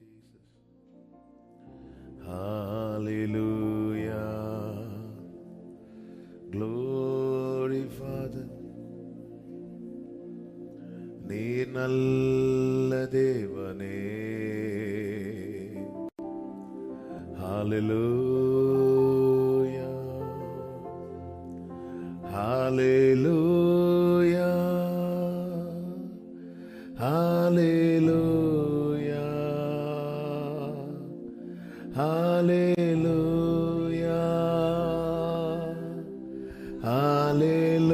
Jesus. Hallelujah. Glory Father. நீ நல்ல தேவனே. Hallelujah. Hallelujah. Hallelujah. Hallelujah. Hallelujah.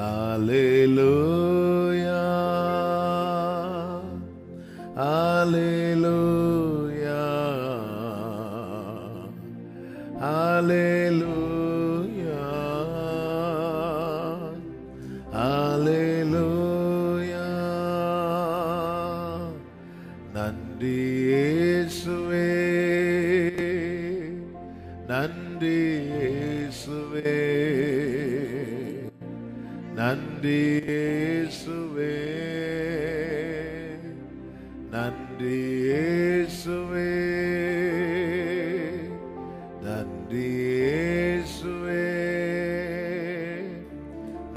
Hallelujah. Hallelujah. Hallelujah. Hallelujah. நன்றி இயேசுவே, நன்றி இயேசுவே, நன்றி இயேசுவே, நன்றி இயேசுவே, நன்றி இயேசுவே,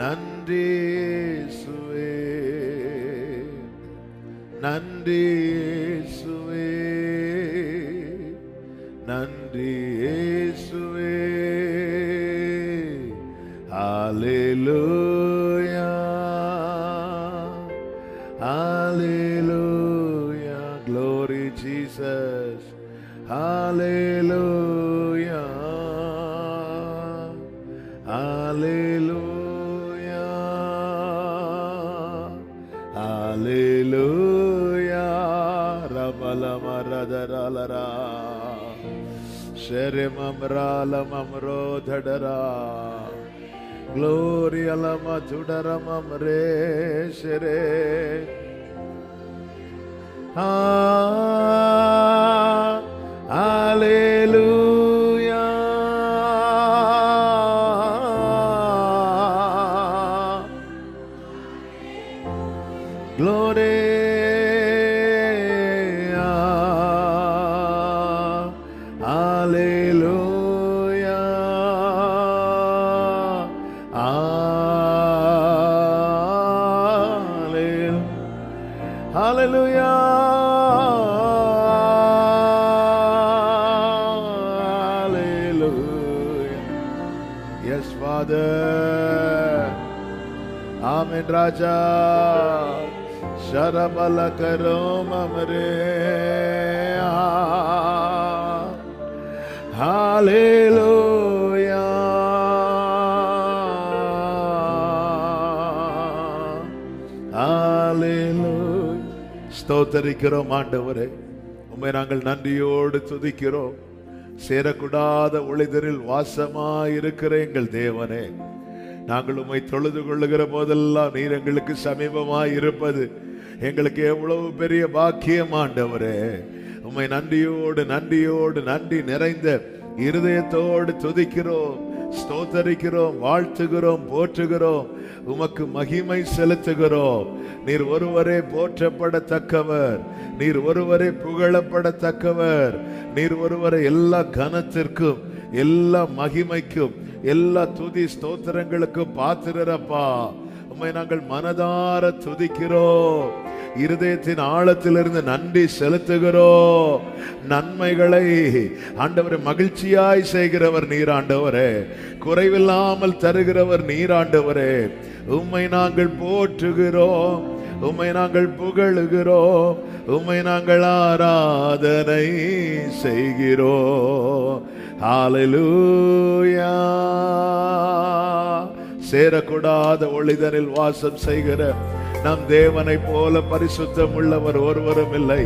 நன்றி இயேசுவே, நன்றி இயேசுவே, நன்றி இயேசுவே. Hallelujah. Hallelujah. Glory Jesus. Hallelujah. Hallelujah. Hallelujah. Rabalama radaralara. Sheremamrala mamro dhadara. Glory alama tudaramam re shere. Hallelujah. Glory. Hallelujah. Hallelujah. Hallelujah. Yes, Father. Amen, Raja. Sharabala karom amre. Hallelujah. Hallelujah. ஸ்தோத்தரிக்கிறோம் ஆண்டவரே, உம்மை நாங்கள் நன்றியோடு துதிக்கிறோம். சேரக்கூடாத ஒளிதரில் வாசமாயிருக்கிற எங்கள் தேவனே, நாங்கள் உம்மை தொழுது கொள்ளுகிற போதெல்லாம் நீர் எங்களுக்கு சமீபமாய் இருப்பது எங்களுக்கு எவ்வளவு பெரிய பாக்கியம் ஆண்டவரே. உம்மை நன்றியோடு நன்றியோடு நன்றி நிறைந்த இருதயத்தோடு துதிக்கிறோம், ஸ்தோத்தரிக்கிறோம், வாழ்த்துகிறோம், போற்றுகிறோம், உமக்கு மகிமை செலுத்துகிறோம். நீர் ஒருவரே போற்றப்படத்தக்கவர், நீர் ஒருவரே புகழப்படத்தக்கவர், நீர் ஒருவரே எல்லா கனத்திற்கும் எல்லா மகிமைக்கும் எல்லா துதி ஸ்தோத்திரங்களுக்கும் பாத்திரரப்பா. உம்மை நாங்கள் மனதார துதிக்கிறோம், இருதயத்தின் ஆழத்திலிருந்து நன்றி செலுத்துகிறோம். நன்மைகளை ஆண்டவரே மகிழ்ச்சியாய் செய்கிறவர் நீர் ஆண்டவரே, குறைவில்லாமல் தருகிறவர் நீர் ஆண்டவரே. உம்மை நாங்கள் போற்றுகிறோம், உம்மை நாங்கள் புகழுகிறோம், உம்மை நாங்கள் ஆராதனை செய்கிறோம். ஹல்லேலூயா. சேரக்கூடாத ஒளிதனில் வாசம் செய்கிற நம் தேவனை போல பரிசுத்தம் உள்ளவர் ஒருவரும் இல்லை.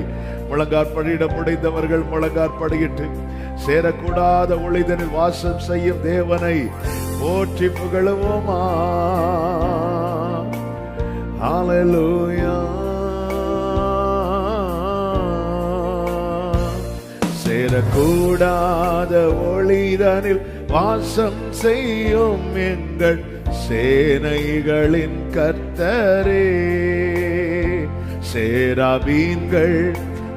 முழங்காற்படியிட முடிந்தவர்கள் முழங்காற்படியிட்டு சேரக்கூடாத ஒளிதனில் வாசம் செய்யும் தேவனை போற்றி புகழுவோமா. ஹல்லேலூயா. சேரக்கூடாத ஒளிதனில் வாசம் செய்யும் எங்கள் சேனைகளின் கர்த்தரே, சேராபீன்கள்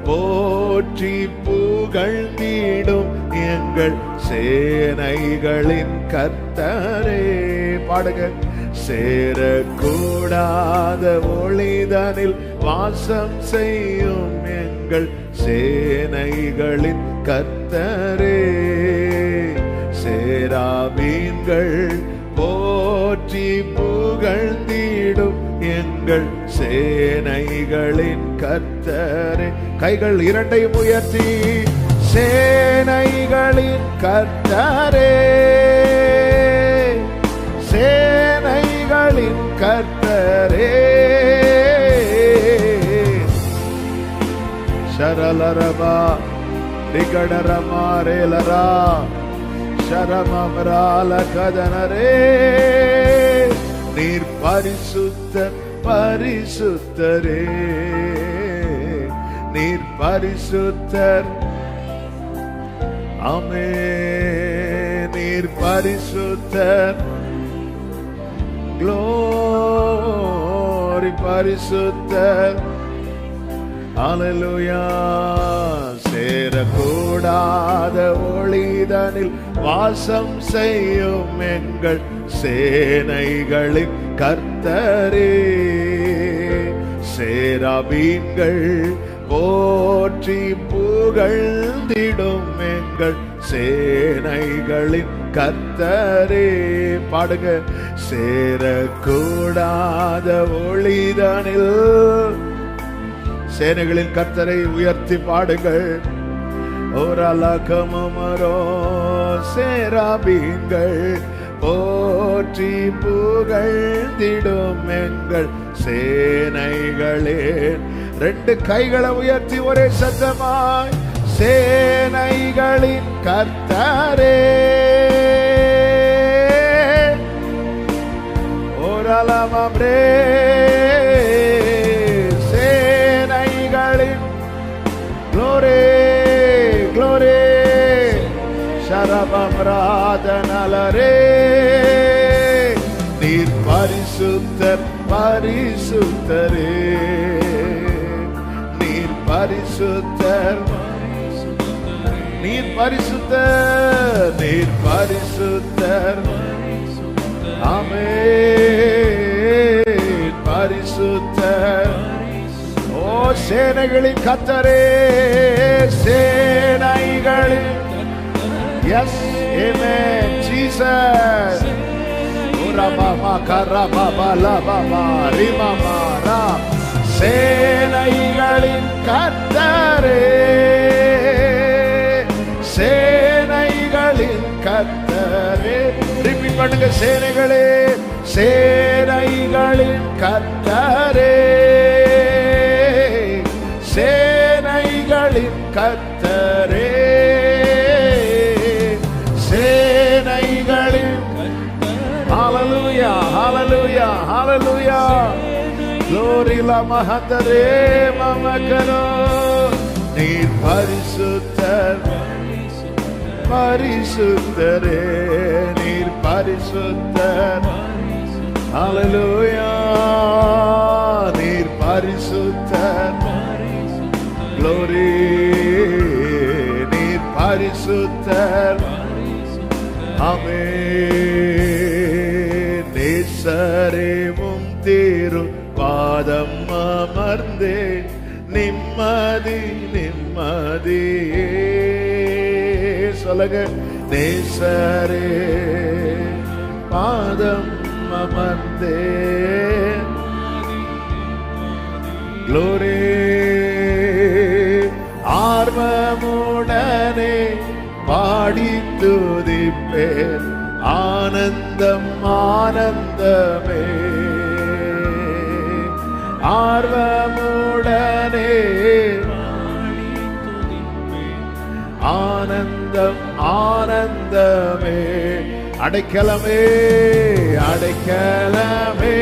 போற்றி புகழ்ந்திடும் எங்கள் சேனைகளின் கர்த்தரே. பாடுங்க. சேரக்கூடாத ஒளிதனில் வாசம் செய்யும் எங்கள் சேனைகளின் கர்த்தரே. சேராபீன்கள் போற்றி புகழ்ந்திடும் எங்கள் சேனைகளின் கர்த்தரே. கைகள் இரண்டையும் உயர்த்தி சேனைகளின் கர்த்தரே, சேனைகளின் கர்த்தரே. சரலரபா திகடரமாரேலரா சரமமரால கதனரே. நீர் பரிசுத்தர் பரிசுத்தரே, நீர் பரிசுத்தர். ஆமே. நீர் பரிசுத்தர். க்ளோரி பரிசுத்தர். ஹல்லேலூயா. சேரக்கூடாத ஒளிதனில் வாசம் செய்யும் எங்கள் சேனைகளின் கர்த்தரே. சேராபீன்கள் போற்றி புகழ்ந்திடும் எங்கள் சேனைகளின் கர்த்தரே. பாடுங்க. சேரக்கூடாத ஒளிதனில் சேனைகளின் கர்த்தரை உயர்த்தி பாடுங்கள். ஓரலகமரோ சேராபீன்கள் போற்றி புகழ்ந்திடும் எங்கள் சேனைகளே. ரெண்டு கைகளை உயர்த்தி ஒரே சத்தமாய் சேனைகளின் கர்த்தரே. ஓரலமரே சேனைகளின் க்ளோரி க்ளோரி சரபம்ராதனலரே. நீர் பரிசுத்தர் பரிசுத்தரே, நீர் பரிசுத்தர், நீர் பரிசுத்தர், நீர் பரிசுத்தர். ஆமென். பரிசுத்தர். ஓ சேனைகளின் கர்த்தரே, சேனைகளின். Yes, amen, Jesus. Urababa karababa lababa rimamara. சேனைகளின் கர்த்தரே, சேனைகளின் கர்த்தரே. ரிப்பீட் பண்ணுங்க. சேனைகளே, சேனைகளின் கர்த்தரே, சேனைகளின் கர்த்தரே, சேனைகளின். ஹalleluya ஹalleluya ஹalleluya. glory la mahatare mamakaro. நீர் பரிசுத்தர் பரிசுத்தரே, நீர் பரிசுத்தர். ஹalleluya. நீர் பரிசுத்தர். glory. நீர் பரிசுத்தர். ஆமென். நேசரேவும் தீரு பாதம் அமர்ந்தே நிம்மதி நிம்மதியே. சொல்லுங்க. நேசரே பாதம் அமர்ந்தே. க்ளோரி. ஆர்வமுடனே பாடி துதிப்பேன். ஆனந்தம் ஆனந்தமே. ஆர்வமுடனே ஆனந்தம் ஆனந்தமே. அடைக்கலமே அடைக்கலமே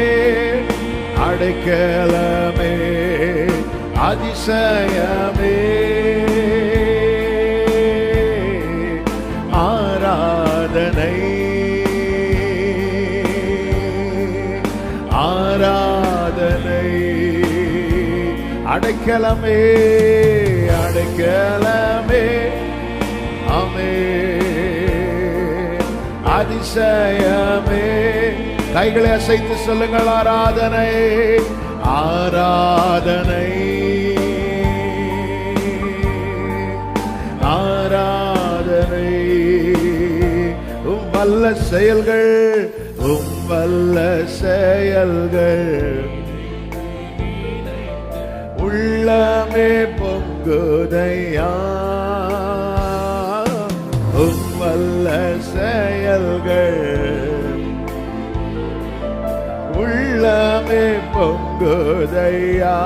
அடைக்கலமே. அதிசயமே. ஆராதனை ஆராதனை அடைக்கலமே அடைக்கலமே ஆமென். அதிசயமே. கைகளை அசைத்து சொல்லுங்கள். ஆராதனை ஆராதனை ஆராதனை. வல்ல செயல்கள் வல்ல செயல்கள் உள்ளமே பொங்குதையா. வல்ல செயல்கள் உள்ளமே பொங்குதையா.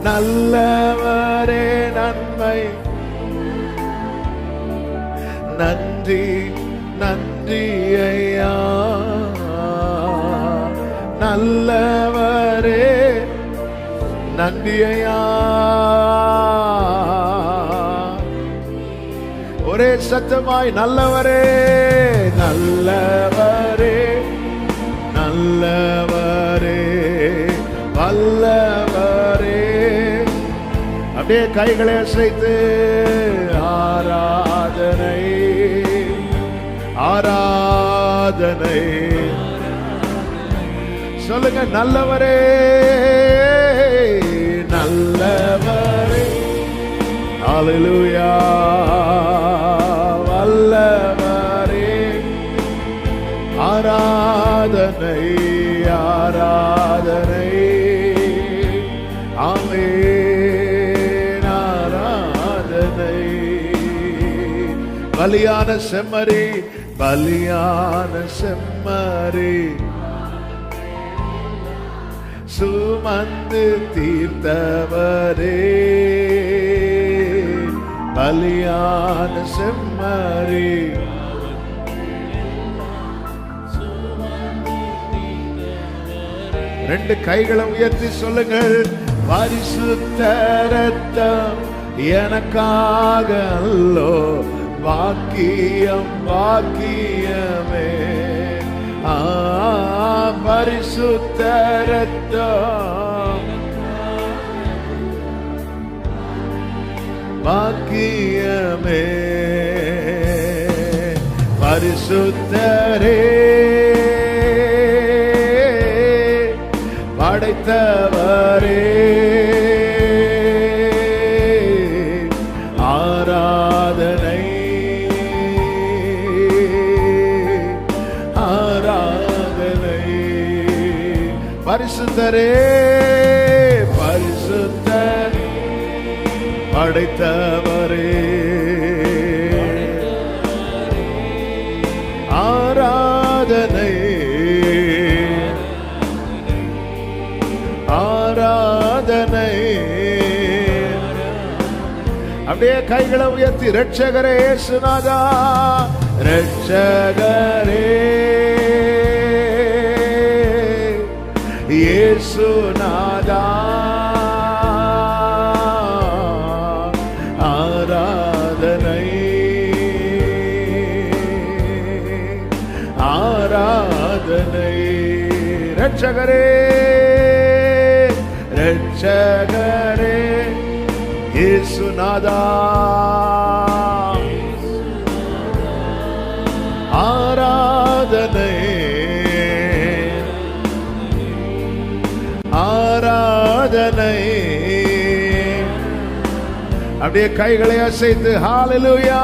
நல்லவரே நன்மை நன்றி நன்றி ஐயா. நல்லவரே நன்றி ஐயா. ஒரே சத்தமாய் நல்லவரே நல்லவரே நல்லவரே வல்லவரே. அப்படியே கைகளை அசைத்து ஆராதனை ஆராதனை சொல்லுங்க. நல்லவரே நல்லவரே ஹல்லேலூயா. வல்லவரே ஆராதனை ஆராதனை ஆமென். ஆராதனை. பலியான செம்மறி பலியான செம்மறி சுமந்து தீர்த்தவரே. பலியான செம்மறி ரெண்டு கைகளை உயர்த்தி சொல்லுங்கள். பரிசுத்த இரத்தம் எனக்காக அல்லோ பாக்கியம் பாக்கியமே. பரிசுத்த இரத்தம் பாக்கியமே. பரிசுத்தரே படைத்தவரே ஆராதனை ஆராதனை. பரிசுத்தரே பரிசுத்தர் படைத்தவரே ஆராதனை ஆராதனை. அப்படியே கைகளை உயர்த்தி ரட்சகரே இயேசுநாதா ரட்சகரே இயேசுநாதா ஆராதனை ஆராதனை. ரட்சகரே ரட்சகரே இயேசுநாதா ஆராதனை ஆராதனை. அப்படியே கைகளை அசைத்து ஹல்லேலூயா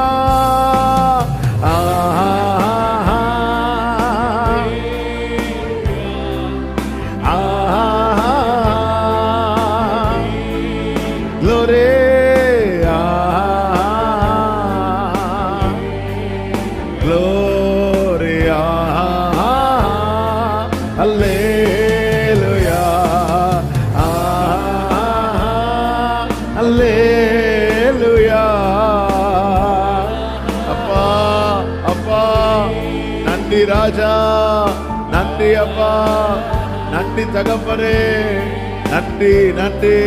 ராஜா. நன்றி அப்பா, நன்றி தகப்பனே, நன்றி நன்றி.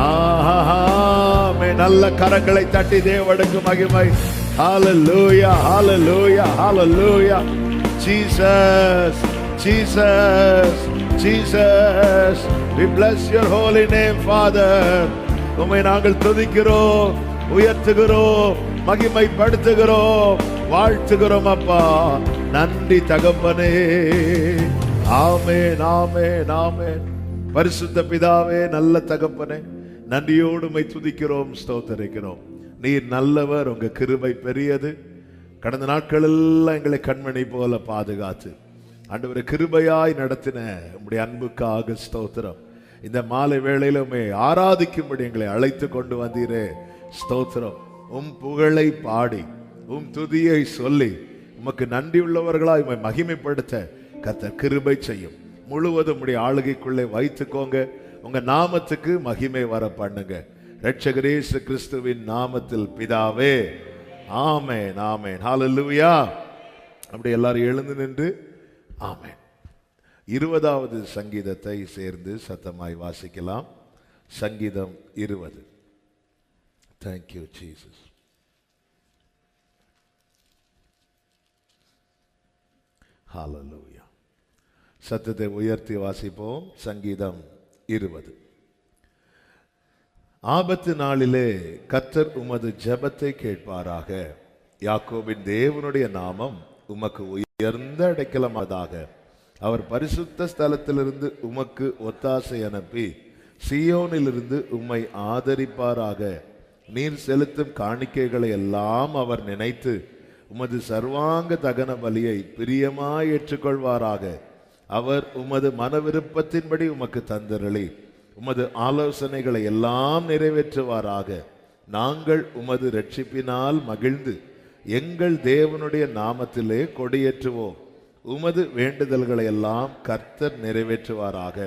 ஆமே. நல்ல கரங்களை தட்டி தேவனுக்கு மகிமை. Hallelujah hallelujah hallelujah. Jesus Jesus Jesus We bless your holy name, Father. உம்மை நாங்கள் துதிக்கிறோம், உயர்த்துகிறோம், மகிமைப்படுத்துகிறோம், வாழ்த்துகிறோம் அப்பா. நன்றி தகப்பனே. ஆமென், ஆமென், ஆமென். பரிசுத்த பிதாவே, நல்ல தகப்பனே, நன்றியோடு உம்மை துதிக்கிறோம், ஸ்தோத்திரிக்கிறோம். நீர் நல்லவர், உங்க கிருபை பெரியது. கடந்த நாட்கள் எல்லாம் எங்களை கண்மணி போல பாதுகாத்து ஆண்டவரே கிருபையாய் நடத்தின உம்முடைய அன்புக்காக ஸ்தோத்திரம். இந்த மாலை வேளையில உம்மை ஆராதிக்கும்படி எங்களை அழைத்து கொண்டு வந்தீரே, ஸ்தோத்திரம். உம் புகழை பாடி உம் துதியை சொல்லி உமக்கு நன்றி உள்ளவர்களாய் உம்மை மகிமைப்படுத்த கர்த்தர் கிருபை செய்யும். முழுவதும் உம்முடைய ஆளுகைக்குள்ளே வைத்துக்கோங்க. உங்க நாமத்துக்கு மகிமை வர பண்ணுங்க. இரட்சகர் இயேசு கிறிஸ்துவின் நாமத்தில் பிதாவே, ஆமென், ஆமென். ஹல்லேலூயா. அப்படி எல்லாரும் எழுந்து நின்று ஆமென். 20வது சங்கீதத்தை சேர்ந்து சத்தமாய் வாசிக்கலாம். சங்கீதம் 20. Thank you Jesus. Hallelujah. சத்தத்தை உயர்த்தி வாசிப்போம். சங்கீதம் 20. ஆபத்து நாளிலே கர்த்தர் உமது ஜெபத்தை கேட்பாராக. யாக்கோபின் தேவனுடைய நாமம் உமக்கு உயர்ந்த அடைக்கலமாதாக. அவர் பரிசுத்த ஸ்தலத்திலிருந்து உமக்கு ஒத்தாசை அனுப்பி சீயோனிலிருந்து உம்மை ஆதரிப்பாராக. நீர் செலுத்தும் காணிக்கைகளை எல்லாம் அவர் நினைத்து உமது சர்வாங்க தகன பலியை பிரியமாய் ஏற்றுக்கொள்வாராக. அவர் உமது மன விருப்பத்தின்படி உமக்கு தந்தருளி உமது ஆலோசனைகளை எல்லாம் நிறைவேற்றுவாராக. நாங்கள் உமது இரட்சிப்பினால் மகிழ்ந்து எங்கள் தேவனுடைய நாமத்திலே கொடியேற்றுவோம். உமது வேண்டுதல்களை எல்லாம் கர்த்தர் நிறைவேற்றுவாராக.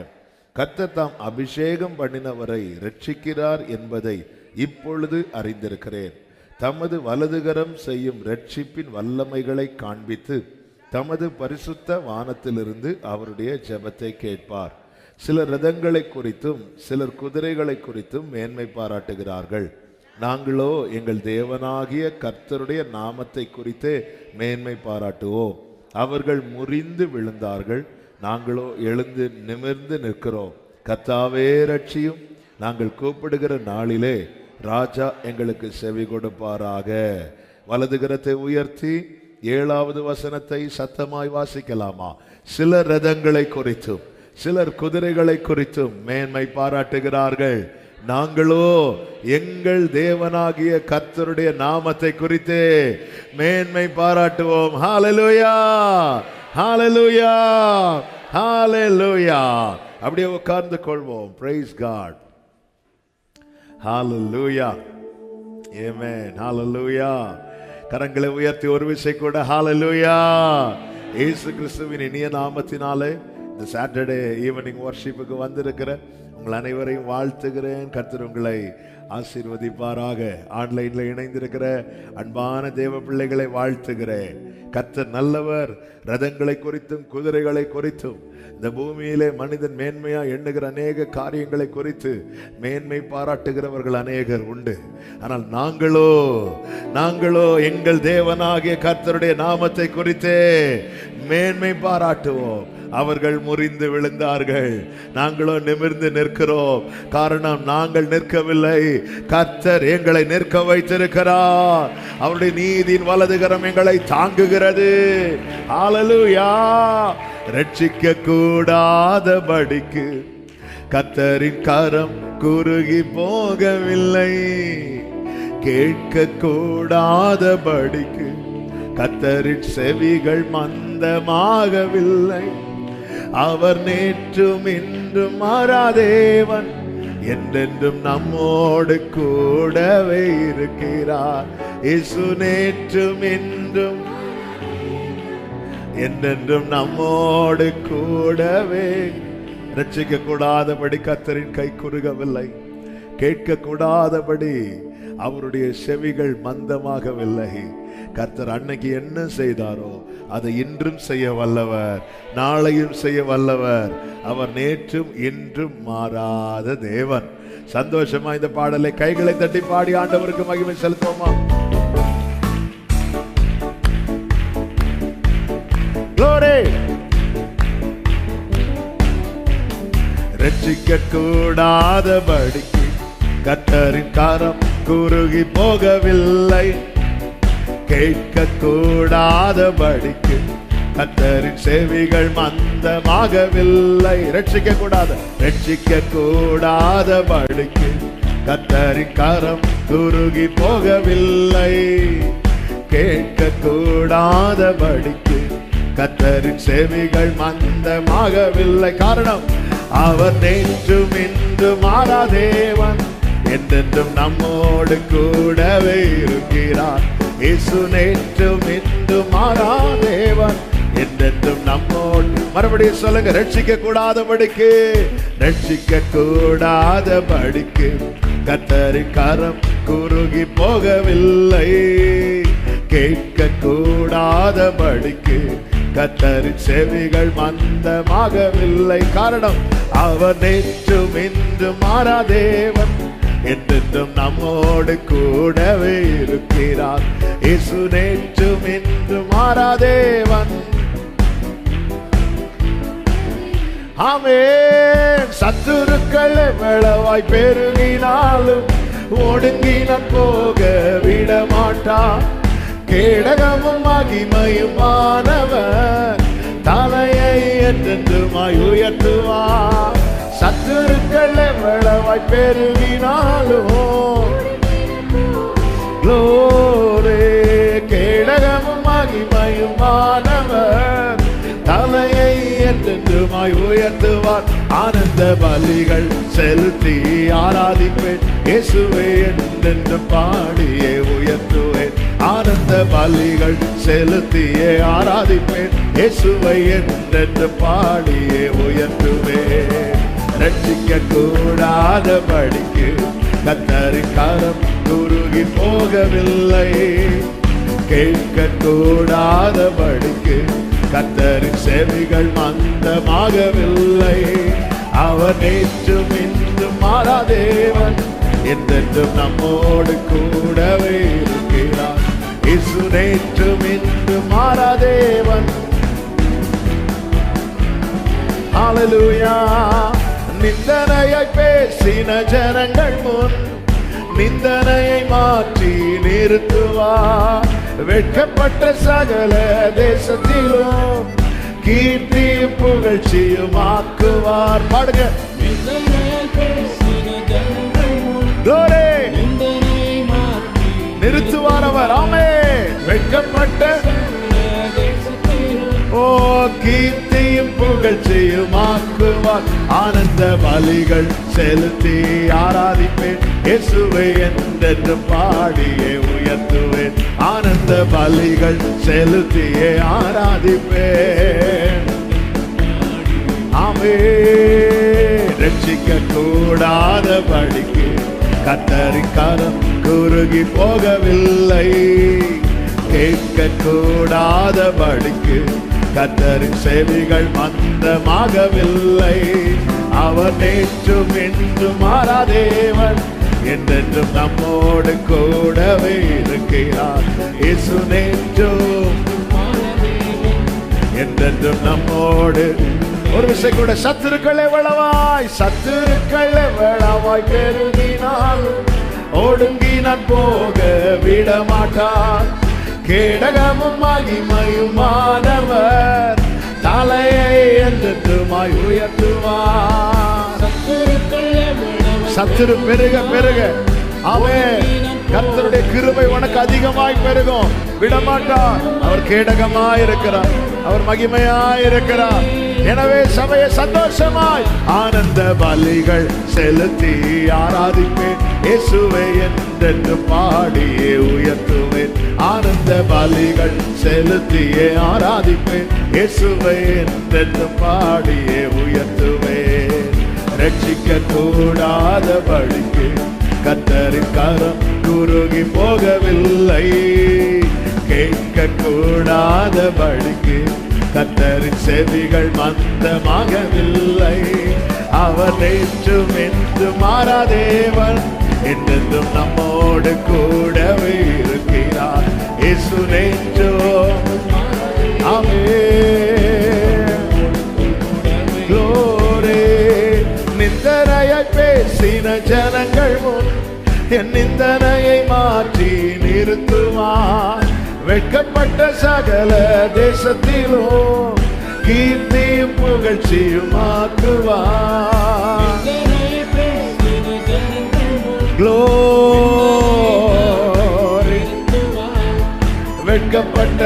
கர்த்தர் தாம் அபிஷேகம் பண்ணினவரை இரட்சிக்கிறார் என்பதை இப்பொழுது அறிந்திருக்கிறேன். தமது வலதுகரம் செய்யும் இரட்சிப்பின் வல்லமைகளை காண்பித்து தமது பரிசுத்த வானத்திலிருந்து அவருடைய ஜெபத்தை கேட்பார். சிலர் ரதங்களை குறித்தும் சிலர் குதிரைகளை குறித்தும் மேன்மை பாராட்டுகிறார்கள். நாங்களோ எங்கள் தேவனாகிய கர்த்தருடைய நாமத்தை குறித்தே மேன்மை பாராட்டுவோம். அவர்கள் முறிந்து விழுந்தார்கள், நாங்களோ எழுந்து நிமிர்ந்து நிற்கிறோம். கர்த்தாவே ரட்சியும். நாங்கள் கூப்பிடுகிற நாளிலே ராஜா எங்களுக்கு செவி கொடுப்பாராக. வலதுகரத்தை உயர்த்தி 7வது வசனத்தை சத்தமாய் வாசிக்கலாமா? சிலர் ரதங்களை குறித்தும் சிலர் குதிரைகளை குறித்தும் மேன்மை பாராட்டுகிறார்கள். நாங்களோ எங்கள் தேவனாகிய கர்த்தருடைய நாமத்தை குறித்தே மேன்மை பாராட்டுவோம். ஹல்லேலூயா, ஹல்லேலூயா, ஹல்லேலூயா. அப்படியே உட்கார்ந்து கொள்வோம். Praise God. Hallelujah, amen, hallelujah. கரங்களை உயர்த்தி ஒரு விசை கூட ஹல்லேலூயா. இயேசு கிறிஸ்துவின் இனிய நாமத்தினாலே இந்த சாட்டர்டே ஈவினிங் வர்ஷிப்புக்கு வந்திருக்கிற உங்கள் அனைவரையும் வாழ்த்துகிறேன். கர்த்தர் உங்களை ஆசீர்வதிப்பாராக. ஆன்லைன்ல இணைந்திருக்கிற அன்பான தேவ பிள்ளைகளை வாழ்த்துகிறேன். கர்த்தர் நல்லவர். ரதங்களை குறித்தும் குதிரைகளை குறித்தும் இந்த பூமியிலே மனிதன் மேன்மையா எண்ணுகிற அநேக காரியங்களை குறித்து மேன்மை பாராட்டுகிறவர்கள் அநேகர் உண்டு. ஆனால் நாங்களோ எங்கள் தேவனாகிய கர்த்தருடைய நாமத்தை குறித்தே மேன்மை பாராட்டுவோம். அவர்கள் முறிந்து விழுந்தார்கள், நாங்களோ நிமிர்ந்து நிற்கிறோம். காரணம், நாங்கள் நிற்கவில்லை, கர்த்தர் எங்களை நிற்க வைத்திருக்கிறார். அவருடைய நீதியின் வலதுகரம் எங்களை தாங்குகிறது. ஹல்லேலூயா. ரட்சிக்க கூடாதபடிக்கு கர்த்தரின் கரம் குறுகி போகவில்லை. கேட்க கூடாதபடிக்கு கர்த்தரின் செவிகள் மந்தமாகவில்லை. அவர் நேற்றும் இன்றும் மாறாதேவன், என்றென்றும் நம்மோடு கூடவே இருக்கிறார். இயேசு நேற்றும் இன்றும் என்றென்றும் நம்மோடு கூடவே. ரட்சிக்க கூடாதபடி கர்த்தரின் கை குறுகவில்லை. கேட்க கூடாதபடி அவருடைய செவிகள் மந்தமாகவில்லை. கர்த்தர் அன்னைக்கு என்ன செய்தாரோ அதை இன்றும் செய்ய வல்லவர், நாளையும் செய்ய வல்லவர். அவர் நேற்றும் இன்றும் மாறாத தேவன். சந்தோஷமா இந்த பாடலை கைகளை தட்டி பாடி ஆண்டவருக்கு மகிமை செலுத்துவோமா? ரட்சிக்க கூடாதபடிக்கு கர்த்தரின் கரம் குறுகி போகவில்லை. கேட்க கூடாதபடிக்கு கர்த்தரின் செவிகள் மந்தமாகவில்லை. ரட்சிக்க கூடாதபடிக்கு கர்த்தரின் கரம் குறுகி போகவில்லை. கேட்க கூடாதபடிக்கு கர்த்தரின் செவிகள் மந்தமாகவில்லை. காரணம், அவர் நேற்றும் இன்றும் மாறா தேவன், என்றென்றும் நம்மோடு கூடவே இருக்கிறார். இயேசு நேற்றும் இன்றும் மாறா தேவன், என்றென்றும் நம்மோடு. மறுபடியும் சொல்லுங்க, ரட்சிக்க கூடாதபடிக்கு கர்த்தரின் கரம் குறுகி போகவில்லை. கேட்க கூடாதபடிக்கு கர்த்தரின் செவிகள் மந்தமாகவில்லை. காரணம், அவர் நேற்றும் இன்றும் மாறா தேவன், என்றென்றும் நம்மோடு கூடவே இருக்கிறார். இயேசு நேற்றும் இன்றும் மாறா தேவன். ஆமென். சத்துருக்கள் எவ்வளவாய் பெருகினாலும் ஒடுங்கின போக விட மாட்டார். கேடகமும் மகிமையுமானவர் தலையை என்றென்றுமாய் உயர்த்துவார். சத்துருக்கள் எவ்வளவாய் பெருகினாலும் glory, கேடகமும் மகிமையுமானவர் தலையை என்றென்றுமாய் உயர்த்துவார். ஆனந்த பலிகள் செலுத்தி ஆராதிப்பேன், இயேசுவை என்றென்று பாடியே உயர்த்துவேன். ஆனந்த பலிகள் செலுத்தியே ஆராதிப்பேன், இயேசுவை என்றென்று பாடியே உயர்த்துவேன். ரட்சிக்க கூடாதபடிக்கு கர்த்தரின் கரம் குறுகி போகவில்லை. கேட்க கூடாதபடிக்கு கர்த்தரின் செவிகள் மந்தமாகவில்லை. அவர் நேற்றும் இன்றும் மாறா தேவன், என்றென்றும் நம்மோடு கூடவே இருக்கிறார். இயேசு நேற்றும் இன்றும் மாறா தேவன். ஹல்லேலூயா. நிந்தனையை பேசின ஜனங்கள் முன் நிந்தனையை மாற்றி நிறுத்துவார். வெட்கப்பட்ட சகல தேசத்திலும் கீர்த்தியும் புகழ்ச்சியும் ஆக்குவார். பாடுங்க. நிறுத்துவார் அவர். ஆமென். வெட்கப்பட்ட கீர்த்தியும் புகழ்ச்சியும் ஆக்குவார். ஆனந்த பலிகள் செலுத்தி ஆராதிப்பேன், இயேசுவை என்றென்று பாடியே உயர்த்துவேன். ஆனந்த பலிகள் செலுத்தியே ஆராதிப்பேன். ஆமென். ரட்சிக்க கூடாதபடிக்கு கர்த்தரின் கரம் குறுகி போகவில்லை. கேட்க கூடாதபடிக்கு கர்த்தரின் செவிகள் மந்தமாகவில்லை. அவர் நேற்றும் இன்றும் மாறா தேவன், என்றென்றும் நம்மோடு கூடவே இருக்கிறார். இயேசு நேற்றும் என்றென்றும் நம்மோடு. ஒரு விஷயம் கூட, சத்துருக்கள் எவ்வளவாய் பெருகினால் ஒடுங்கினான் போக விட மாட்டார். கேடகமும் மகிமையுமானவர் தலையை என்றென்றுமாய் உயர்த்துவார். சத்துரு பெருக பெருக அவன் கர்த்தருடைய கிருபை உனக்கு அதிகமாய் பெருகும். விடமாட்டார். அவர் கேடகமாய் இருக்கிறார், அவர் மகிமையாய் இருக்கிறார். எனவே சபையை சந்தோஷமாய் ஆனந்த பலிகள் செலுத்தி ஆராதிப்பேன், இயேசுவை என்றென்று பாடியே உயர்த்துவேன். ஆனந்த பலிகள் செலுத்தியே ஆராதிப்பேன், இயேசுவை என்றென்று பாடியே உயர்த்துவேன். ரட்சிக்க கூடாதபடிக்கு கர்த்தரின் கரம் குறுகி போகவில்லை. கேட்க கூடாதபடிக்கு கர்த்தரின் செவிகள் மந்தமாகவில்லை. அவர் நேற்றும் என்றும் மாறா தேவன், என்றென்றும் நம்மோடு கூடவே இருக்கிறார். இயேசு நேற்றும். ஆமென். glory. நிந்தனையை பேசின ஜனங்கள் முன் என் நிந்தனையை மாற்றி நிறுத்துவார். வெட்கப்பட்ட சகல தேசத்திலும் கீர்த்தியும் புகழ்ச்சியும் ஆக்குவார். Glory. வெட்கப்பட்ட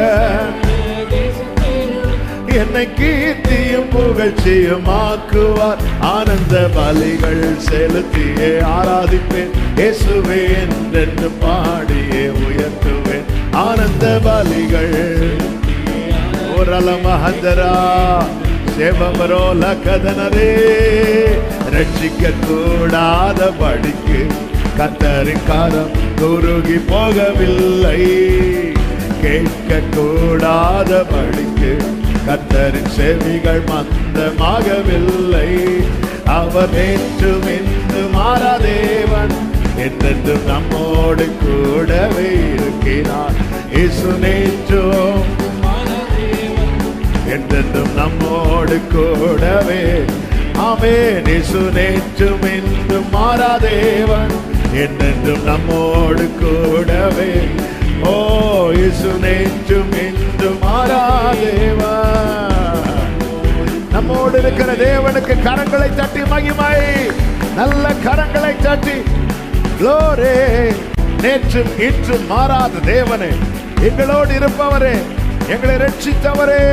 என்னை கீர்த்தியும் புகழ்ச்சியும் ஆக்குவார். ஆனந்த பலிகள் செலுத்தியே ஆராதிப்பேன். இயேசுவே என்று பாடியே உயர்த்துவேன். ஆனந்த பலிகள் ஓரல மகந்தரா சேவமரோல கதனரே. ரட்சிக்க கூடாத படிக்கு கர்த்தரின் காரம் குறுகி போகவில்லை. கேட்க கூடாத படிக்கு கர்த்தரின் செவிகள் மந்தமாகவில்லை. அவர் நேற்றும் இன்று மாறாதேவன், என்றென்றும் நம்மோடு கூடவே இருக்கிறார். இயேசு நேற்றும் என்றென்றும் நம்மோடு கூடவே. ஆமென். இயேசு நேற்றும் இன்றும் மாறாதேவன், என்றென்றும் நம்மோடு கூடவே. ஓ இயேசு நேற்றும் இன்றும் மாறாதேவன். நம்மோடு இருக்கிற தேவனுக்கு கரங்களை தட்டி மகிமை, நல்ல கரங்களை தட்டி glory. நேற்றும் இன்றும் மாறாத தேவனே, எங்களோடு இருப்பவரே, எங்களை ரட்சித்தவரே,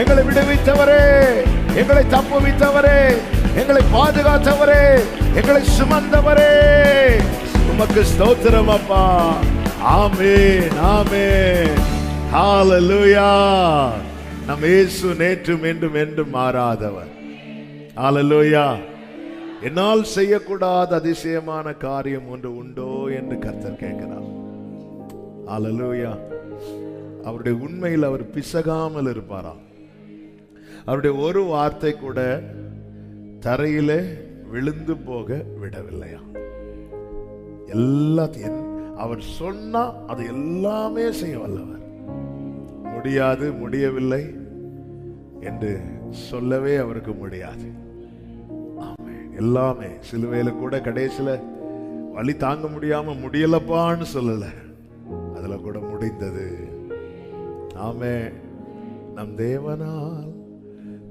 எங்களை விடுவித்தவரே, எங்களை தப்புவித்தவரே, எங்களை பாதுகாத்தவரே, எங்களை சுமந்தவரே, உமக்கு ஸ்தோத்திரம் அப்பா. ஆமென், ஆமென், ஹalleluya. நம் இயேசு நேற்றும் என்றும் என்றும் மாறாதவர். ஹalleluya. என்னால் செய்யக்கூடாத அதிசயமான காரியம் ஒன்று உண்டோ என்று கர்த்தர் கேட்கிறார். ஹalleluya. அவருடைய உண்மையில் அவர் பிசகாமல் இருப்பாராம். அவருடைய ஒரு வார்த்தை கூட தரையிலே விழுந்து போக விடவில்லையா. எல்லாத்தையும் அவர் சொன்னா அது எல்லாமே செய்ய வல்லவர். முடியாது, முடியவில்லை என்று சொல்லவே அவருக்கு முடியாது. எல்லாமே சிலுவையில கூட கடைசியில வலி தாங்க முடியாம முடியலப்பான்னு சொல்லல, அதுல கூட முடிந்தது. ஆமே. நம் தேவனால்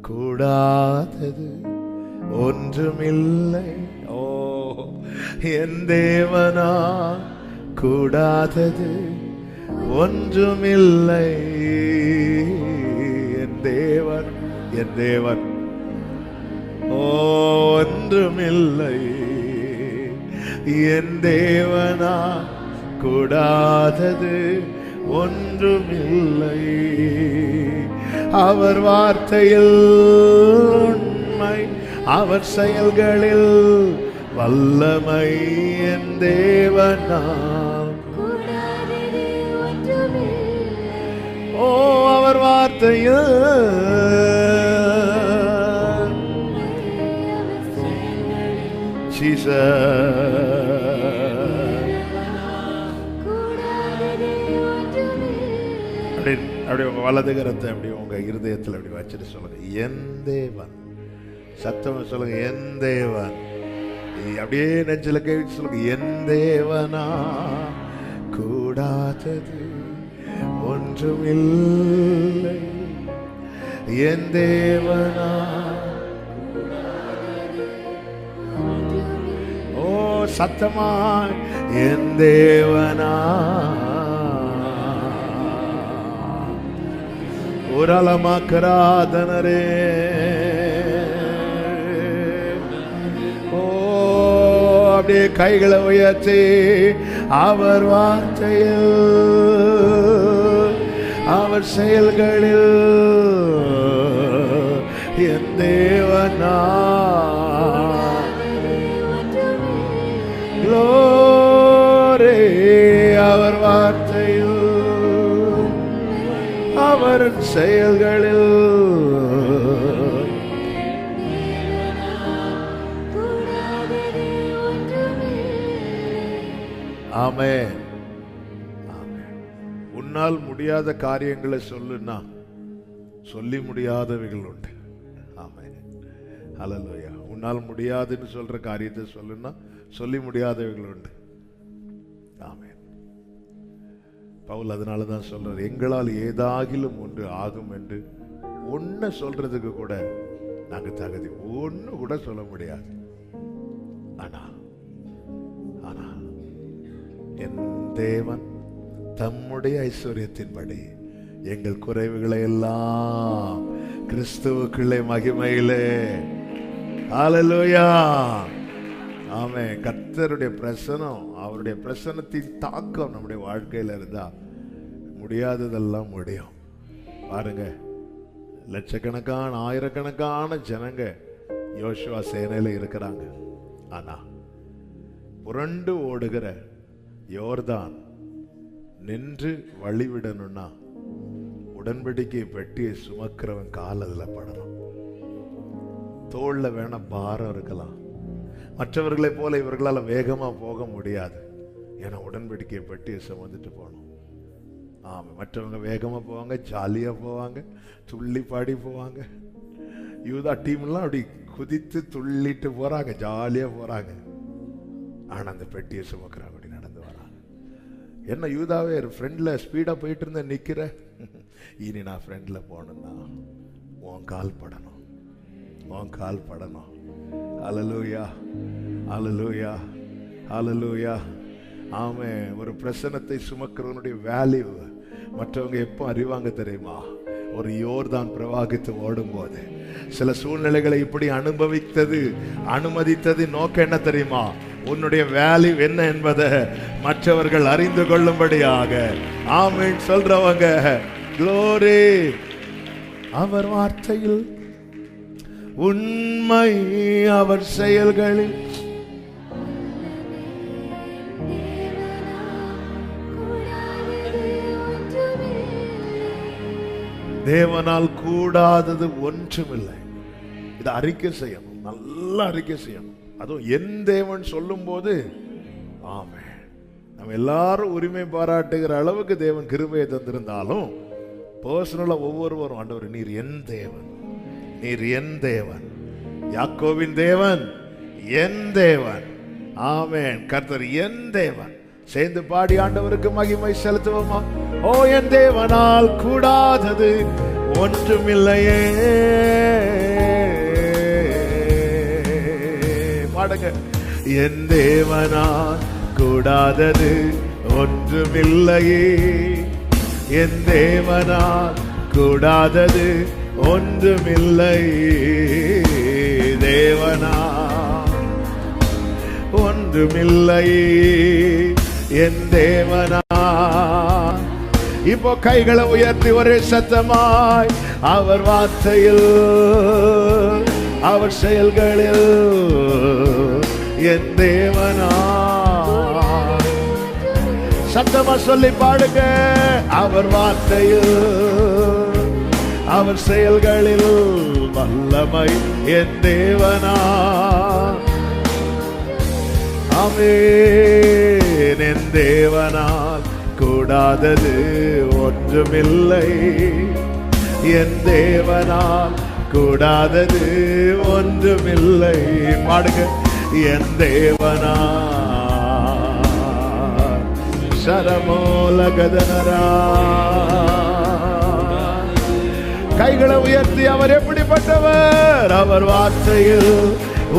கூடாதது ஒன்றுமில்லை. ஓ என் தேவனால் கூடாதது ஒன்றுமில்லை. என் தேவன், என் தேவன் ஒன்றுமில்லை. என் தேவனா கூடாதது ஒன்றுமில்லை. அவர் வார்த்தையில் உண்மை, அவர் செயல்களில் வல்லமை. என் தேவனா ஓ அவர் வார்த்தையில் அப்படி உங்க வலது கரத்தை அப்படி உங்க இருதயத்தில் அப்படி வச்சுட்டு சொல்லுங்க, என் தேவன். சத்தம் சொல்லுங்க, என் தேவன். அப்படியே நெஞ்சில கேட்டு சொல்லுங்க, என் தேவனா கூடாதது ஒன்றுமில்லை. என் தேவனா ஓ சத்தமா என் தேவனா உரலமாக்கராதனரே. ஓ அப்படியே கைகளை உயர்த்தி அவர் வார்த்தையில் அவர் செயல்களில் என் தேவனா glory. அவர் வார்த்தையில் அவர் செயல்களில் ஆமென். உன்னால் முடியாத காரியங்களை சொல்லுன்னா சொல்லி முடியாதவைகள் உண்டு. ஆமென். ஹல்லேலூயா. உன்னால் முடியாதுன்னு சொல்ற காரியத்தை சொல்லுன்னா சொல்லி முடியாதவைகள் உண்டு. ஆமென். பவுல் அதனாலதான் சொல்றார், எங்களால் ஏதாகிலும் ஒன்று ஆகும் என்று ஒன்ன சொல்றதுக்கு கூட நாங்க தகுதி ஒண்ணு கூட சொல்ல முடியாது. ஆனா என் தேவன் தம்முடைய ஐஸ்வர்யத்தின்படி எங்கள் குறைவுகளை எல்லாம் கிறிஸ்துவுக்குள்ளே மகிமையிலே, ஹல்லேலூயா, ஆமென். கர்த்தருடைய பிரசன்னம், அவருடைய பிரசன்னத்தின் தாக்கம் நம்முடைய வாழ்க்கையில இருந்தா முடியாததெல்லாம் முடியும். பாருங்க, லட்சக்கணக்கான ஆயிரக்கணக்கான ஜனங்க யோசுவா சேனையில இருக்கிறாங்க. ஆனா புரண்டு ஓடுகிற யோர்தான் நின்று வழிவிடணும்னா உடன்படிக்கை பெட்டியை சுமக்கிறவன் கால் அதுல படணும். தோல்ல வேணா பாரம் இருக்கலாம், மற்றவர்களை போல இவர்களால் வேகமா போக முடியாது. ஏன்னா உடன்படிக்கை பெட்டியை சுமந்துட்டு போகணும். ஆமா, மற்றவங்க வேகமா போவாங்க, ஜாலியா போவாங்க, துள்ளி பாடி போவாங்க. யூதா டீம்லாம் அப்படி குதித்து துள்ளிட்டு போறாங்க, ஜாலியா போறாங்க. ஆனா அந்த பெட்டியை சுமக்கிறாங்க, அப்படி நடந்து வராங்க. என்ன யூதாவே ஃப்ரெண்ட்ல ஸ்பீடா போயிட்டு இருந்த நிக்கிற, இனி நான் ஃப்ரெண்ட்ல போனேன்னா உன் கால் படணும், உன் கால் படணும். ஹல்லேலூயா, ஹல்லேலூயா, ஹல்லேலூயா. ஆமென். ஒரு பிரசன்னத்தை சுமக்கிறவனுடைய வேல்யூ மற்றவங்க எப்போ அறிவாங்க தெரியுமா? ஒரு யோர்தான் பிரவாகித்து ஓடும் போது. சில சூழ்நிலைகளை இப்படி அனுமதித்தது நோக்கம் என்ன தெரியுமா? உன்னுடைய வேல்யூ என்ன என்பதை மற்றவர்கள் அறிந்து கொள்ளும்படியாக. ஆமென் சொல்றவங்க க்ளோரி. அவர் வார்த்தையில் உண்மை, அவர் செயல்களில் தேவனால் கூடாதது ஒன்றுமில்லை. இதை அறிக்கை செய்யணும், நல்லா அறிக்கை செய்யணும். அதுவும் என் தேவன் சொல்லும் போது ஆமென். நம்ம எல்லாரும் உரிமை பாராட்டுகிற அளவுக்கு தேவன் கிருபையை தந்திருந்தாலும் பர்சனலா ஒவ்வொருவரும், ஆண்டவர் நீர் என் தேவன், நீர் என் தேவன், யாக்கோபின் தேவன், என் தேவன். ஆமென். கர்த்தர் என் தேவன். சேர்ந்து பாடி ஆண்டவருக்கு மகிமை செலுத்துவோமா? ஓ, என் தேவனால் கூடாதது ஒன்றுமில்லையே. பாடுங்க. என் தேவனால் கூடாதது ஒன்றுமில்லையே, என் தேவனால் கூடாதது ஒன்றுமில்லை. தேவனால் ஒன்றுமில்லை, என் தேவனா. இப்போ கைகளை உயர்த்தி ஒரே சத்தமாய், அவர் வார்த்தையில், அவர் செயல்களில் என் தேவனா. சத்தமா சொல்லி பாடுங்க. அவர் வார்த்தையில், அவர் செயல்களில் வல்லமை என் தேவனா. ஆமென். என் தேவனால் கூடாதது ஒன்றுமில்லை, என் தேவனால் கூடாதது ஒன்றுமில்லை. பாடுங்க. என் தேவனால் சரமோலகதனரா. கைகளை உயர்த்தி, அவர் எப்படிப்பட்டவர்? அவர் வார்த்தையில்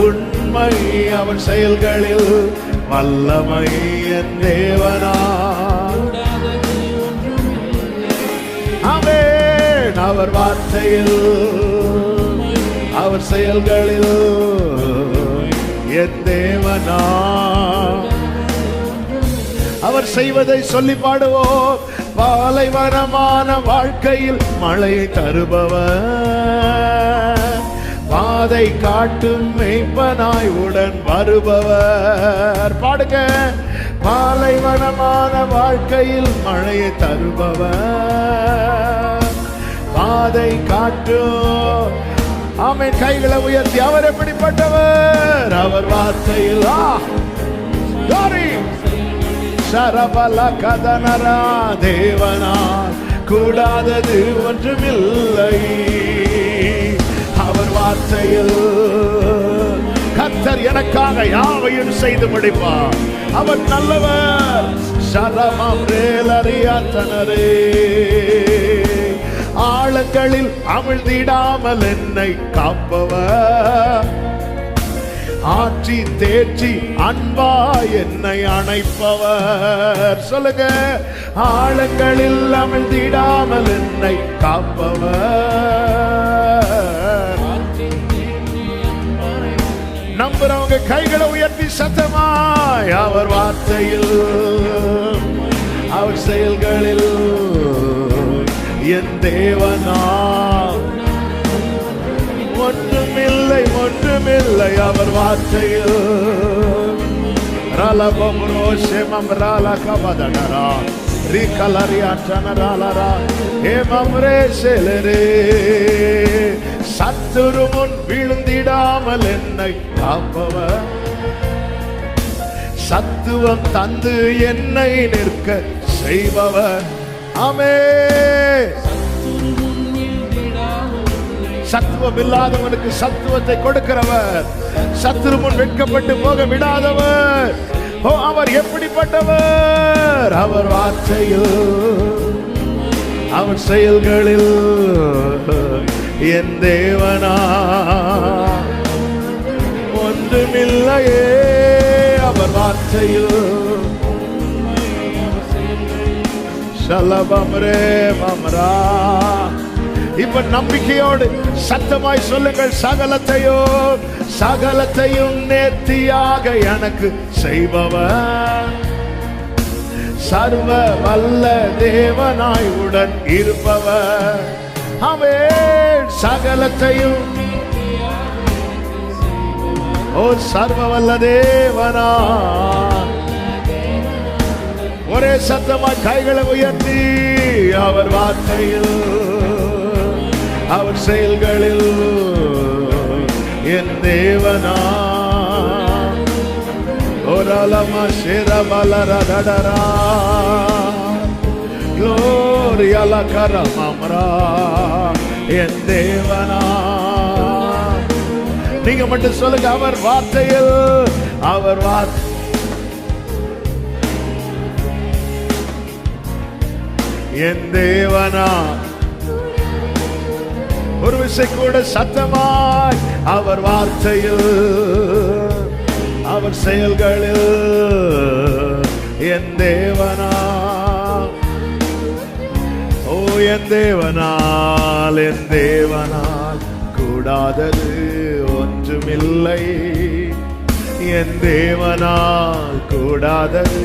உண்மை, அவர் செயல்களில் வல்லமை என் தேவனா. ஆமென். அவர் வார்த்தையில், அவர் செயல்களில் என் தேவனா. அவர் செய்வதை சொல்லி பாடுவோம். பாலைவனமான வாழ்க்கையில் மழையை தருபவர், பாதை காட்டும் மெய்ப்பனாய் உடன் வருபவர். பாடுங்க. பாலைவனமான வாழ்க்கையில் மழையை தருபவர், பாதை காட்டும். ஆமென். கைகளை உயர்த்தி, அவர் எப்படிப்பட்டவர்? அவர் வார்த்தையில் சரபல கதனரா. தேவனால் கூடாதது ஒன்றுமில்லை, அவர் வார்த்தையில் கர்த்தர் எனக்காக யாவையும் செய்து முடிப்பார். அவர் நல்லவர். ஆழங்களில் அமிழ்ந்திடாமல் என்னை காப்பவர், ஆற்றி தேற்றி அன்பா என்னை அணைப்பவர். சொல்லுங்க, ஆழங்களில் அமிழ்ந்திடாமல் என்னை காப்பவர். நம்புறவங்க கைகளை உயர்த்தி சத்தமாய், அவர் வார்த்தையில் அவர் செயல்களில் என் தேவனா ஒன்றுமில்லை, ஒன்றுமில்லை. அவர் வார்த்தையில் சத்துரு முன் விழுந்திடாமல் என்னை காப்பவர், சத்துவம் தந்து என்னை நிற்க செய்பவர். ஆமென். சத்துவம் இல்லாதவனுக்கு சத்துவத்தை கொடுக்கிறவர், சத்துரு முன் வெட்கப்பட்டு போக விடாதவர். அவர் எப்படிப்பட்டவர்? அவர் வார்த்தையில் அவர் செயல்களில் என் தேவனா ஒன்றுமில்லையே. அவர் வார்த்தையில் ஷலபம்ரே மம்ரா. இப்ப நம்பிக்கையோடு சத்தமாய் சொல்லுங்கள், சகலத்தையும் நேர்த்தியாக எனக்கு செய்பவர், சர்வ வல்ல தேவனாய் உடன் இருப்பவர். ஆமென். சகலத்தையும் சர்வ வல்ல தேவனா. ஒரே சத்தமாய் கைகளை உயர்த்தி, அவர் வார்த்தையில் அவர் செயல்களில் என் தேவனா. ஓரலமா சிரமலரடரா க்ளோரியால கரமம்ரா என் தேவனா. நீங்க மட்டும் சொல்லுங்க, அவர் வார்த்தையில் அவர் என் தேவனா. ஒரு விசை கூட சத்தமாய், அவர் வார்த்தையில் அவர் செயல்களில் என் தேவனா. ஓ என் தேவனால், என் தேவனால் கூடாதது ஒன்றுமில்லை. என் தேவனால் கூடாதது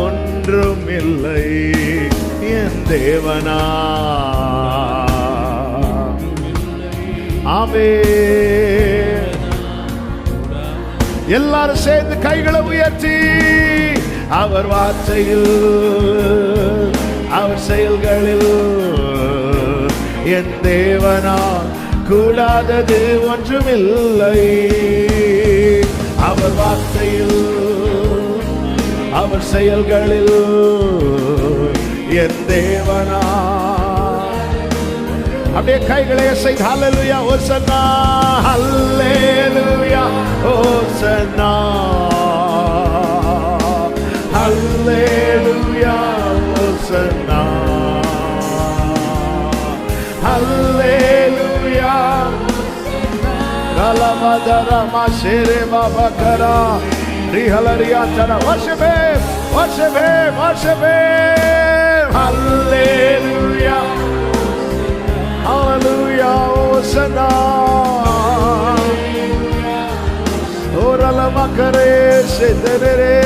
ஒன்றுமில்லை. என் தேவனா. ஆமென். எல்லாரும் சேர்ந்து கைகளை உயர்த்தி, அவர் வார்த்தையில் அவர் செயல்களில் என் தேவனால் கூடாதது ஒன்றுமில்லை. அவர் வார்த்தையில் அவர் செயல்களில் என் தேவனா. அப்படியே கைகளை அசைத்து ஹல்லேலூயா ஹோசன்னா, ஹல்லேலூயா ஹோசன்னா, ஹல்லேலூயா ஹோசன்னா, ஹல்லேலூயா. கலமதரா மாஷேரே பாபகரா ரிஹலரியா தரா. worship him, worship him, worship him. Hallelujah, hallelujah, hosanna. Orala makare sedere.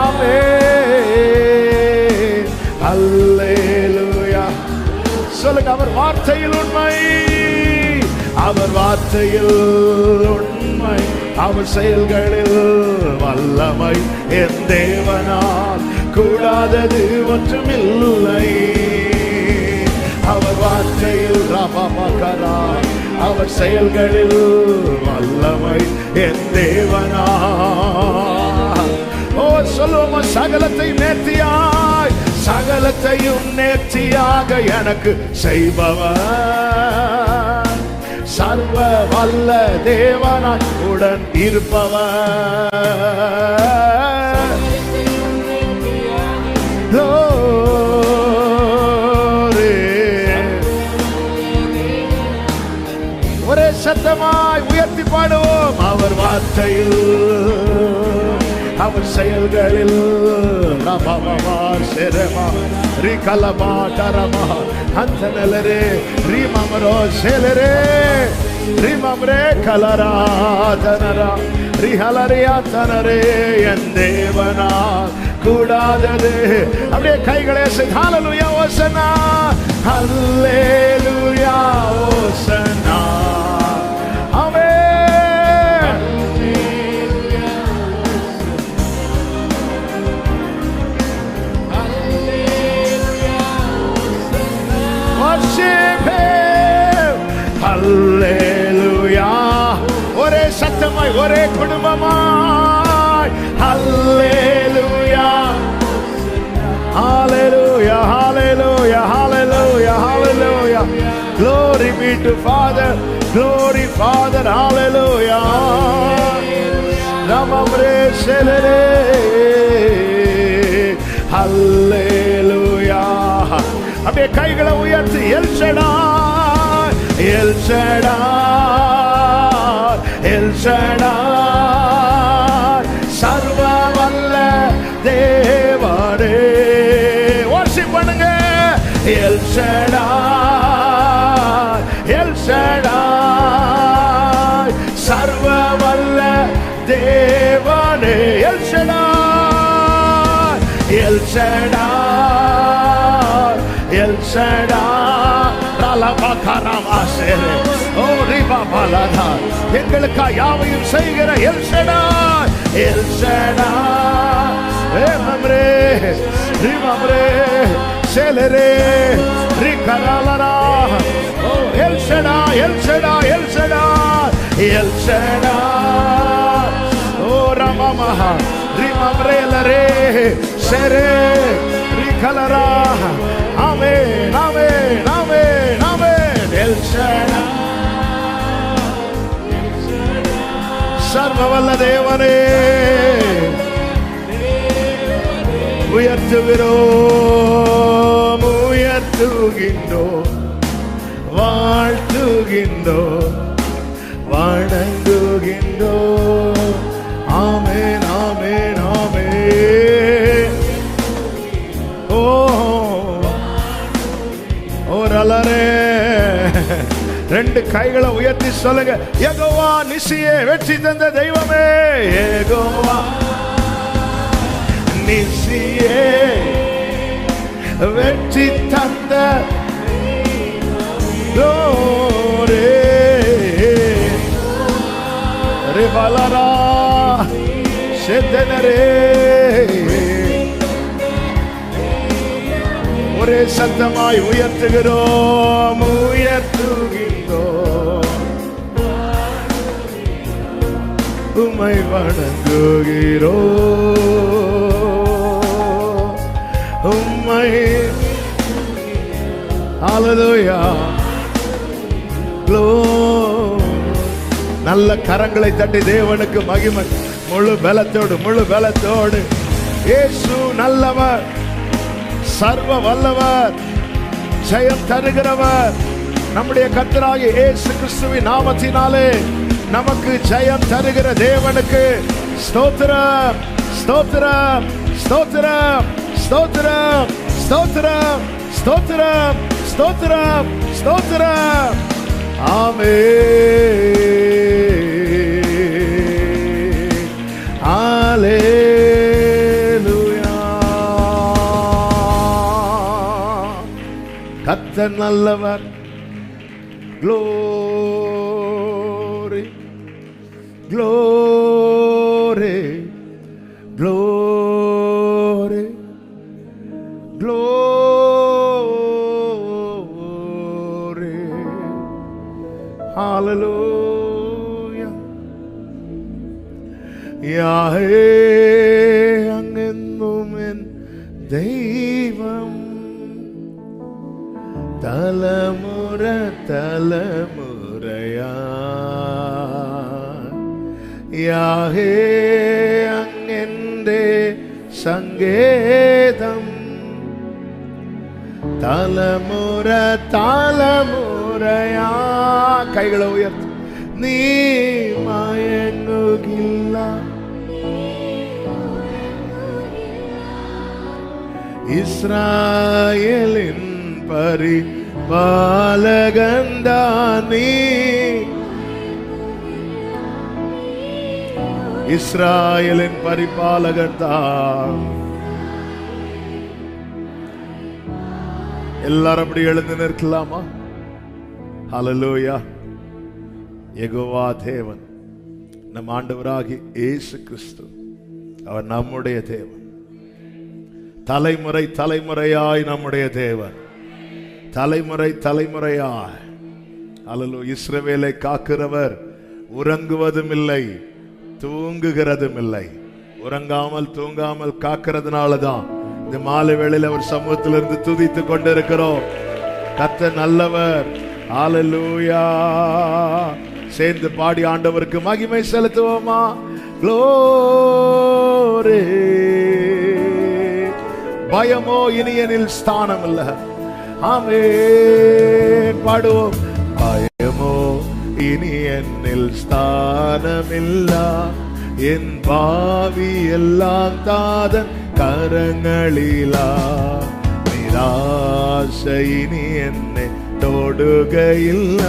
Amen. Hallelujah. சொல்லுங்க, அவர் வார்த்தையில் உண்மை, அவர் வார்த்தையில் உண்மை, அவர் செயல்களில் வல்லமை. என் தேவனால் கூடாதது ஒன்றுமில்லை. அவர் வார்த்தையில் ராமமகரா, அவர் செயல்களில் வல்லமை. என் தேவனால். ஓ சொல்லுவோமா, சகலத்தை நேர்த்தியாய், சகலத்தையும் நேர்த்தியாக எனக்கு செய்பவர், சர்வ வல்ல தேவனாய் உடன் இருப்பவர். ஒரே சத்தமாய் உயர்த்தி பாடுவோம். அவர் வார்த்தையில், அவர் செயல்களில், அந்த நிலரே ரீமரோ செலரே ரீமரே கலராதனரா ரிஹலரியா தனரே என் தேவனா கூடாதது. அப்படியே கைகளே ஹல்லேலூயா ஓசனா, ஹல்லேலூயா ஓசனா. ஆமென். worship him. ஹல்லேலூயா. ஒரே சத்தமாய் ஒரே குடும்பமாய் ஹல்லேலூயா ஹalleluya hallelujah hallelujah hallelujah. Glory be to Father, glory Father, hallelujah. Ramamre selere hallelujah. அப்படியே கைகளை உயர்த்தி L Shaddai El Shaddai El Shaddai சர்வ வல்ல தேவனே. வர்ஷிப் பண்ணுங்க. எல் ஷடாய் எல் ஷடாய் சர்வ வல்ல தேவனே. El Shaddai El Shaddai El Shaddai ரலபகரமாசேரே ஓ ரிபபலதா எங்களுக்கா யாவையும் செய்கிற எல் ஷடாய் எல் ஷடாய் ரேமரே ரிமரே செலரே ரிகரலரா ஓ El Shaddai El Shaddai El Shaddai El Shaddai ஓ ரமமஹா ரிமரே லரே செரே ரிகலரா. Amen amen amen amen. El Shaddai சர்வ வல்ல தேவனே உயர்த்துகிறோம் உயர்த்துகின்றோம் வாழ்த்துகின்றோம் வணங்குகின்றோம். ஆமென் ஆமென் ஆமென். ஓ ஓரலரே ரெண்டு கைகளை உயர்த்தி சொல்லுங்க. யெகோவா நிசியே வெற்றி தந்த தெய்வமே. யெகோவா நிசியே வெற்றி தந்த தெய்வமே. ரிவலரா செதனரே ஒரே சத்தமாய் உயர்த்துகிறோம் உயர்த்துகிறோம் உம்மை வணங்குகிறோம் உம்மை. ஹல்லேலூயா. நல்ல கரங்களை தட்டி தேவனுக்கு மகிமை. முழு பலத்தோடு முழு பலத்தோடு. இயேசு நல்லவர், சர்வ வல்லவர், ஜெயம் தருகிறவர். நம்முடைய கர்த்தராகிய இயேசு கிறிஸ்துவின் நாமத்தினாலே நமக்கு ஜெயம் தருகிற தேவனுக்கு ஸ்தோத்திரம் ஸ்தோத்திரம் ஸ்தோத்திரம் ஸ்தோத்திரம் ஸ்தோத்திரம் ஸ்தோத்திரம் ஸ்தோத்திரம் ஸ்தோத்திரம். ஆமென். ஹல்லேலூயா. கர்த்தர் நல்லவர். Glory, glory, glory, glory. Hallelujah. Yahweh അങ്ങെന്നും എൻ ദൈവം തലമുറ തലമുറയാ യാഹേ അങ്ങെന്റെ സങ്കേതം തലമുറ തലമുറയാ കൈകളെ ഉയർത്തി നീ മയങ്ങുകില്ല ഇസ്രായേലിൻ പരിപാലകൻ നീ ഇസ്രായേലിൻ പരിപാലകൻ எல்லாரும் அப்படி எழுந்து நிற்கலாமா? ஹல்லேலூயா. யெகோவா தேவன் நம் ஆண்டவராகிய இயேசு கிறிஸ்து அவர் நம்முடைய தேவன். தலைமுறை தலைமுறையாய் நம்முடைய தேவன். தலைமுறை தலைமுறையாய். ஹல்லேலூயா. இஸ்ரவேலை காக்கிறவர் உறங்குவதும் இல்லை தூங்குகிறதும் இல்லை. உறங்காமல் தூங்காமல் காக்கிறதுனால தான் இந்த மாலை வேளையில் அவர் சமூகத்திலிருந்து துதித்துக் கொண்டிருக்கிறோம். கர்த்தர் நல்லவர். ஹல்லேலூயா. சேர்ந்து பாடி ஆண்டவருக்கு மகிமை செலுத்துவோமா? க்ளோரி. பயமோ இனி என்னில் ஸ்தானம் இல்ல. ஆமென். பாடுவோம். பயமோ இனி என்னில் ஸ்தானமில்ல. என் பாவி எல்லாம் தாதன் கரங்களிலா. நிராசை இனி என்னை தொடுகையில்ல.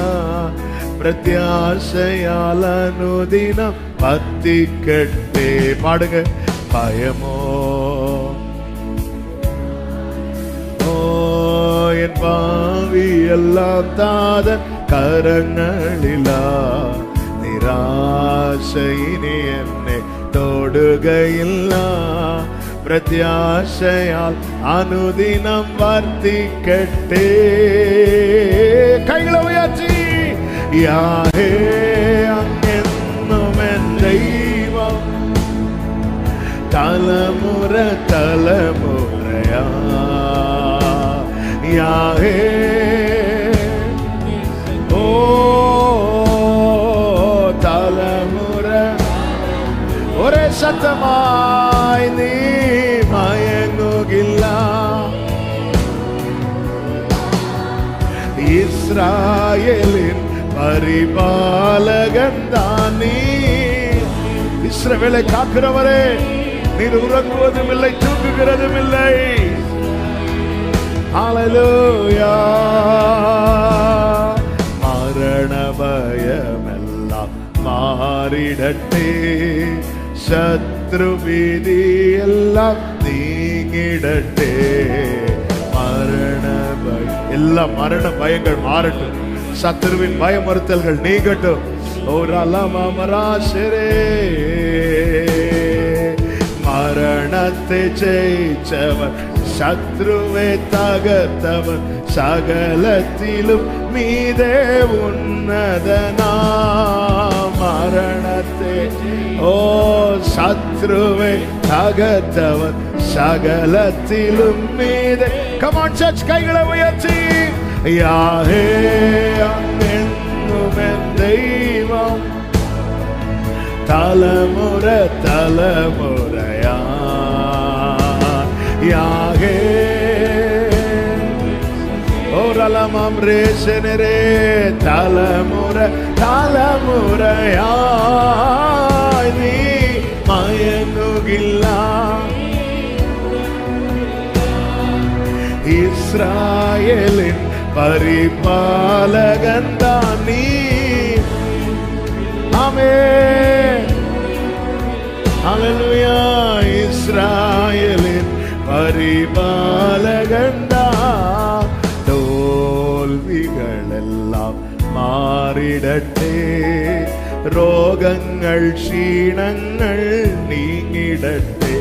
பிரத்யாசையால் அனுதினம் பத்திக்கட்டே. பாடுங்க. பயமோ என் பாவி எல்லாம் தாதன் கரங்களிலா. நிராசை இனி என்னை தொடுகையில்ல. பிரத்யாசையால் அனுதினம் வர்த்திக்கட்டே. கைகளை உயர்த்தி யாஹே அங்கென்னும் என் தெய்வம் தலைமுற தலைமுறையா. யாஹே ஓ தலைமுற ஒரே சத்தமாய் நீ மயங்குகில்ல. இஸ்ராயேலின் பரிபாலகன் நீ. இஸ்ரவேலை காக்கிறவரே நீர் உறங்குவதும் இல்லை தூங்குகிறதும் இல்லை. ஹல்லேலூயா. மரண பயமெல்லாம் மாறிடட்டே. சத்ரு பீதி எல்லாம் நீங்கிடட்டே. மரண பயம் எல்லா மரண பயங்கள் மாறட்டும். சத்ருவின் பயமுறுத்தல்கள் நீங்கட்டும். மரணத்தை ஜெயிச்சவன் சத்ருவை தகர்த்தவன் சகலத்திலும் மீதே உன்னதனா. மரணத்தை ஓ சத்ருவை தகர்த்தவன் சகலத்திலும் மீதே. Come on church, கைகளை உயர்த்தி யாஹே அங்கென்னும் என் தெய்வம் தலைமுற தலைமுறையா. யாஹே ஓரலமம் ரேசனரே தலைமுற தலைமுறையா. நீ மயங்குகில்ல. இஸ்ராயேலின் பரிபாலகன் நீ. ஆமென். ஹல்லேலூயா. இஸ்ராயேலின் பரிபாலகன் தோல்விகள் எல்லாம் மாறிடட்டே. ரோகங்கள் க்ஷீணங்கள் நீங்கிடட்டே.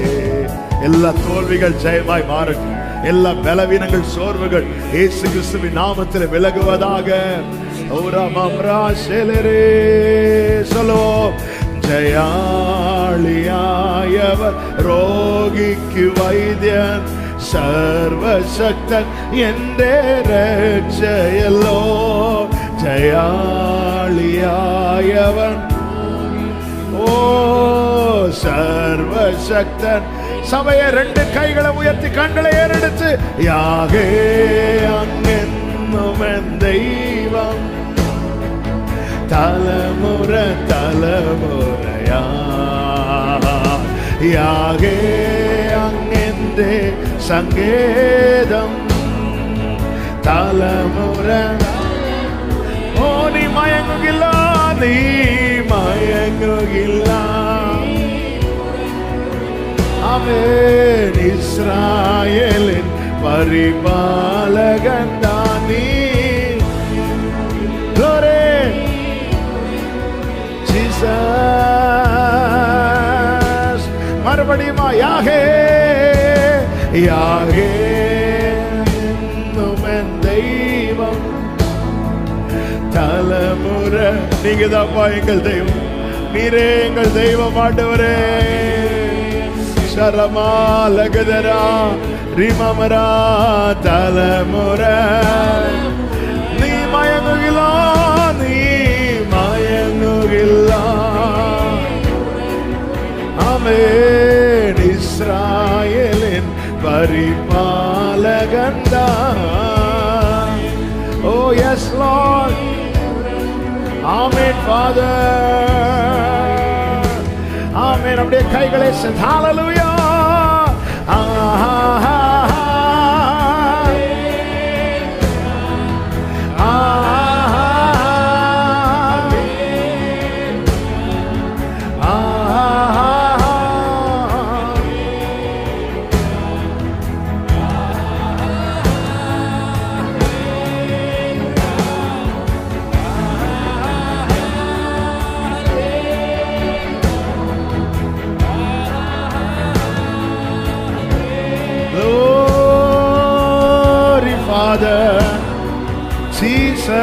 எல்லா தோல்விகள் ஜெயமாய் மாறட்டும். எல்லா பலவீனங்கள் சோர்வுகள் இயேசு கிறிஸ்துவின் நாமத்தில் விலகுவதாக. சொல்லுவோம். ஜெயாளியாயவர் ரோகிக்கு வைத்தியன் சர்வசக்தன் என்றே ரட்சையல்லோ. ஜெயாளியாயவன் ஓ சர்வசக்தன். சபையை ரெண்டு கைகளை உயர்த்தி கண்களை ஏறெடுத்து யாகே அங்கென்னும் என் தெய்வம் தலைமுறை தலைமுறையா யாகே அங்கென்றே சங்கேதம் தலைமுறை. ஓ நீ மயங்குகில்ல நீ மயங்குகில்ல. ஆமென். இஸ்ராயேலின் பரிபாலகன் தானே. Glory Jesus. மறுபடியும் யாகே யாகே என்னும் தெய்வம் தலைமுறை. நீங்க தான்ப்பா எங்கள் தெய்வம், நீரே எங்கள் தெய்வம் ஆண்டவரே. சரமா லகதரா ரிமமரா தலைமுறை. நீ மயங்குகிலா நீ மயங்குகிலா. ஆமென். இஸ்ராயேலின் பரிபாலகன் தான். Oh yes Lord. Amen Father. Amen. அப்படியே கைகளை செலுத்து. Hallelujah. Father Jesus.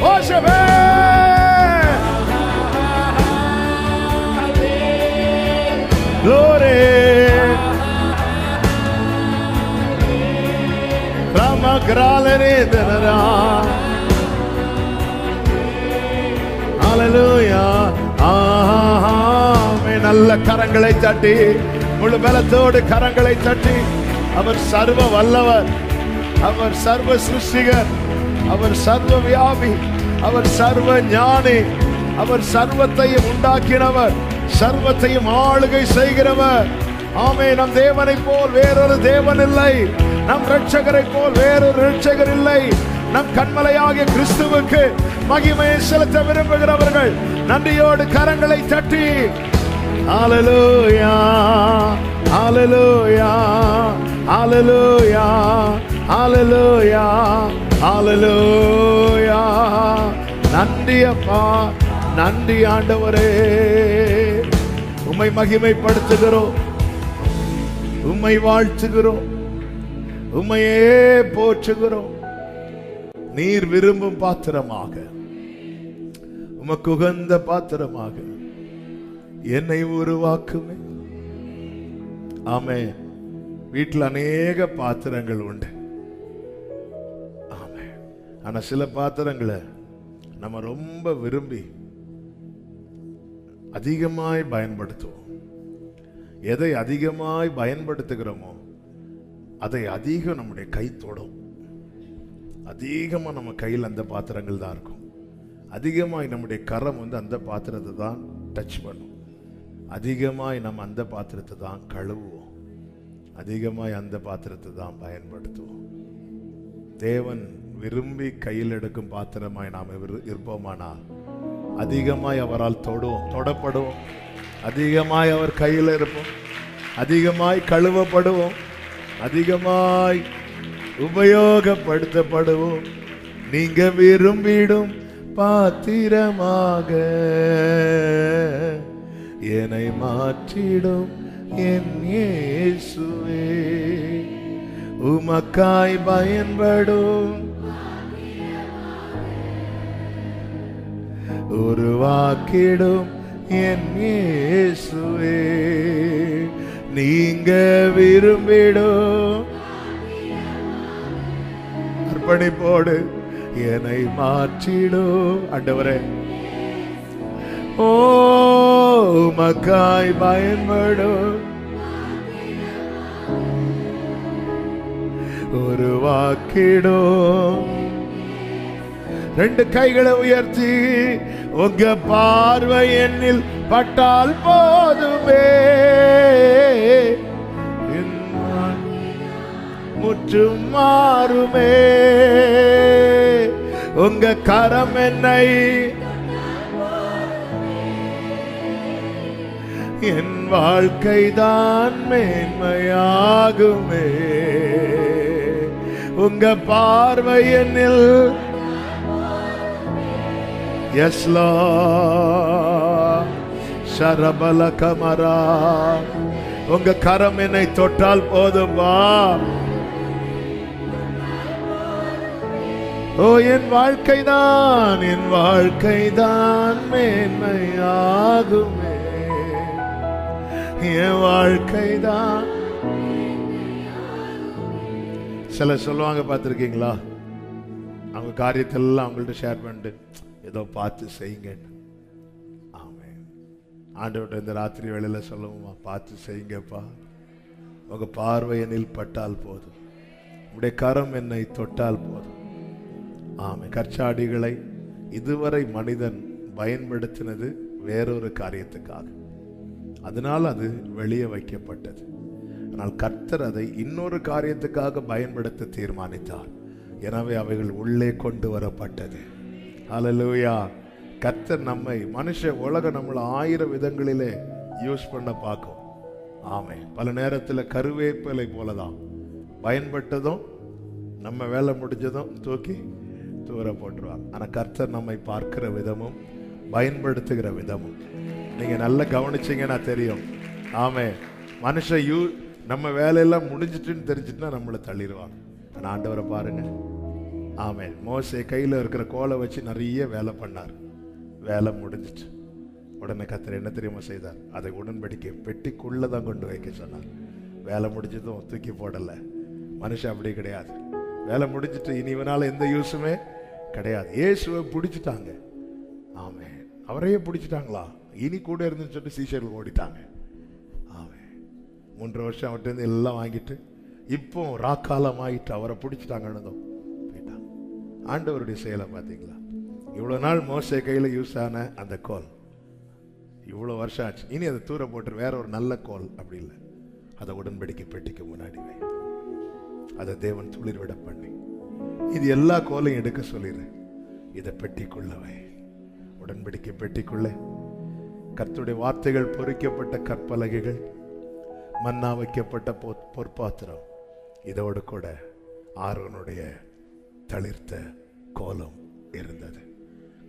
Worship Him. Glory. Ramagralerinadara. Hallelujah. நல்ல கரங்களை தட்டி முழு பலத்தோடு கரங்களை தட்டி அவர் சர்வ வல்லவர், அவர் சர்வ சிருஷ்டிகர், அவர் சர்வ வியாபி, அவர் சர்வ ஞானி, அவர் சர்வத்தையும் உண்டாக்கினவர், சர்வத்தையும் ஆளுகை செய்கிறவர். ஆமே. நம் தேவனை போல் வேறொரு தேவன் இல்லை, நம் இரட்சகரை போல் வேறொரு இரட்சகர் இல்லை. நம் கண்மலையாகிய கிறிஸ்துவுக்கு மகிமையை செலுத்த விரும்புகிறவர்கள் நன்றியோடு கரங்களை தட்டி ஹalleluya ஹalleluya ஹalleluya ஹalleluya ஹalleluya. நன்றி அப்பா, நன்றி ஆண்டவரே. உம்மை மகிமைப்படுத்துகிறோம், உம்மை வாழ்த்துகிறோம், உம்மையே போற்றுகிறோம். நீர் விரும்பும் பாத்திரமாக, உமக்கு உகந்த பாத்திரமாக என்னை உருவாக்குமே. ஆமென். வீட்டில் அநேக பாத்திரங்கள் உண்டு. ஆமென். ஆனா சில பாத்திரங்களை நம்ம ரொம்ப விரும்பி அதிகமாய் பயன்படுத்துவோம். எதை அதிகமாய் பயன்படுத்துகிறோமோ அதை அதிகம் நம்முடைய கை தொடும். அதிகமா நம்ம கையில் அந்த பாத்திரங்கள் தான் இருக்கும். அதிகமாய் நம்முடைய கரம் அந்த பாத்திரத்தை தான் டச் பண்ணும். அதிகமாய் நம்ம அந்த பாத்திரத்தை தான் கழுவுவோம். அதிகமாய் அந்த பாத்திரத்தை தான் பயன்படுத்துவோம். தேவன் விரும்பி கையில் எடுக்கும் பாத்திரமாய் நாம் இருப்போமானால் அதிகமாய் அவரால் தொடப்படுவோம். அதிகமாய் அவர் கையில் இருப்போம். அதிகமாய் கழுவப்படுவோம். அதிகமாய் உபயோகப்படுத்தப்படுவோம். நீங்க விரும்பிடும் பாத்திரமாக என்னை மாற்றிடும் என் இயேசுவே. உமக்காய் பயன்படும் உருவாக்கிடும் என் இயேசுவே. நீங்க விரும்பிடும் அர்ப்பணிப்போடு என்னை மாற்றிடும். ஆண்டவரே, ஓ உமக்காய் பயன்படும் உருவாக்கிடும். ரெண்டு கைகளை உயர்த்தி உங்க பார்வை என்னில் பட்டால் போதுமே, முற்றும் மாறுமே. உங்க கரம் என்னை என் வாழ்க்கைதான் மேன்மையாகுமே. உங்க பார்வை என்னில் யஸ்லா ஷரபல கமரா. உங்க கரம் என்னை தொட்டால் போதும்பா. ஓ என் வாழ்க்கைதான் மேன்மையாகுமே. என் வாழ்க்கைதான். சில சொல்லுவாங்க, பார்த்துருக்கீங்களா? அவங்க காரியத்தெல்லாம் அவங்கள்ட்ட ஷேர் பண்ணிட்டு ஏதோ பார்த்து செய்யுங்க. ஆமென். ஆண்டவர்கிட்ட இந்த ராத்திரி வேளையில சொல்லுவோமா, பார்த்து செய்யுங்கப்பா. உங்க பார்வை என்னில் பட்டால் போதும், உடைய கரம் என்னை தொட்டால் போதும். ஆமென். கற்சாடிகளை இதுவரை மனிதன் பயன்படுத்தினது வேறொரு காரியத்துக்காக, அதனால் அது வெளியே வைக்கப்பட்டது. ஆனால் கர்த்தர் அதை இன்னொரு காரியத்துக்காக பயன்படுத்த தீர்மானித்தார். எனவே அவைகள் உள்ளே கொண்டு வரப்பட்டது. ஹல்லேலூயா. கர்த்தர் நம்மை, மனுஷ உலகம் நம்மளை 1000 விதங்களிலே யூஸ் பண்ண பார்க்கும். ஆமென். பல நேரத்தில் கருவேப்பிலை போலதான், பயன்பட்டதும் நம்ம வேலை முடிஞ்சதும் தூக்கி தூர போட்டுருவாங்க. ஆனால் கர்த்தர் நம்மை பார்க்கிற விதமும் பயன்படுத்துகிற விதமும் நீங்க நல்லா கவனிச்சீங்கன்னா தெரியும். ஆமென். மனுஷ நம்ம வேலையெல்லாம் முடிஞ்சிட்டுன்னு தெரிஞ்சுட்டுனா நம்மளை தள்ளிடுவாங்க. ஆனால் ஆண்டவரை பாருங்க. ஆமென். மோசே கையில் இருக்கிற கோலை வச்சு நிறைய வேலை பண்ணார். வேலை முடிஞ்சிச்சு. உடனே கர்த்தர் என்ன தெரியுமா செய்தார்? அதை உடன்படிக்கை பெட்டிக்குள்ளே தான் கொண்டு வைக்க சொன்னார். வேலை முடிஞ்சதும் தூக்கி போடலை. மனுஷன் அப்படி கிடையாது. வேலை முடிஞ்சிட்டு இனி இவனால் எந்த யூஸுமே கிடையாது. இயேசுவை பிடிச்சிட்டாங்க. ஆமென். அவரையே பிடிச்சிட்டாங்களா? இனி கூட இருந்துன்னு சொல்லிட்டு சீஷர்கள் ஓடிட்டாங்க. ஆமென். 3 வருஷம் அவர்கிட்ட எல்லாம் வாங்கிட்டு இப்போ ராக்காலம் ஆகிட்டு அவரை பிடிச்சிட்டாங்கன்னதும் போயிட்டாங்க. ஆண்டவருடைய செயலை பார்த்தீங்களா? இவ்வளோ நாள் மோசே கையில் யூஸ் ஆன அந்த கோல் இவ்வளோ வருஷம் ஆச்சு. இனி அதை தூர போட்டு வேற ஒரு நல்ல கோல் அப்படி இல்லை, அதை உடன்படிக்கை பெட்டிக்கு முன்னாடி வை. அதை தேவன் துளிர் விட பண்ணி இது எல்லா கோலையும் எடுக்க சொல்லிடு. இதை பெட்டிக்குள்ள வை. உடன்படிக்கை பெட்டிக்குள்ளே கர்த்தருடைய வார்த்தைகள் பொறிக்கப்பட்ட கற்பலகைகள், மன்னா வைக்கப்பட்ட பொற்பாத்திரம், இதோடு கூட ஆரோனுடைய தளிர்த்த கோலம் இருந்தது.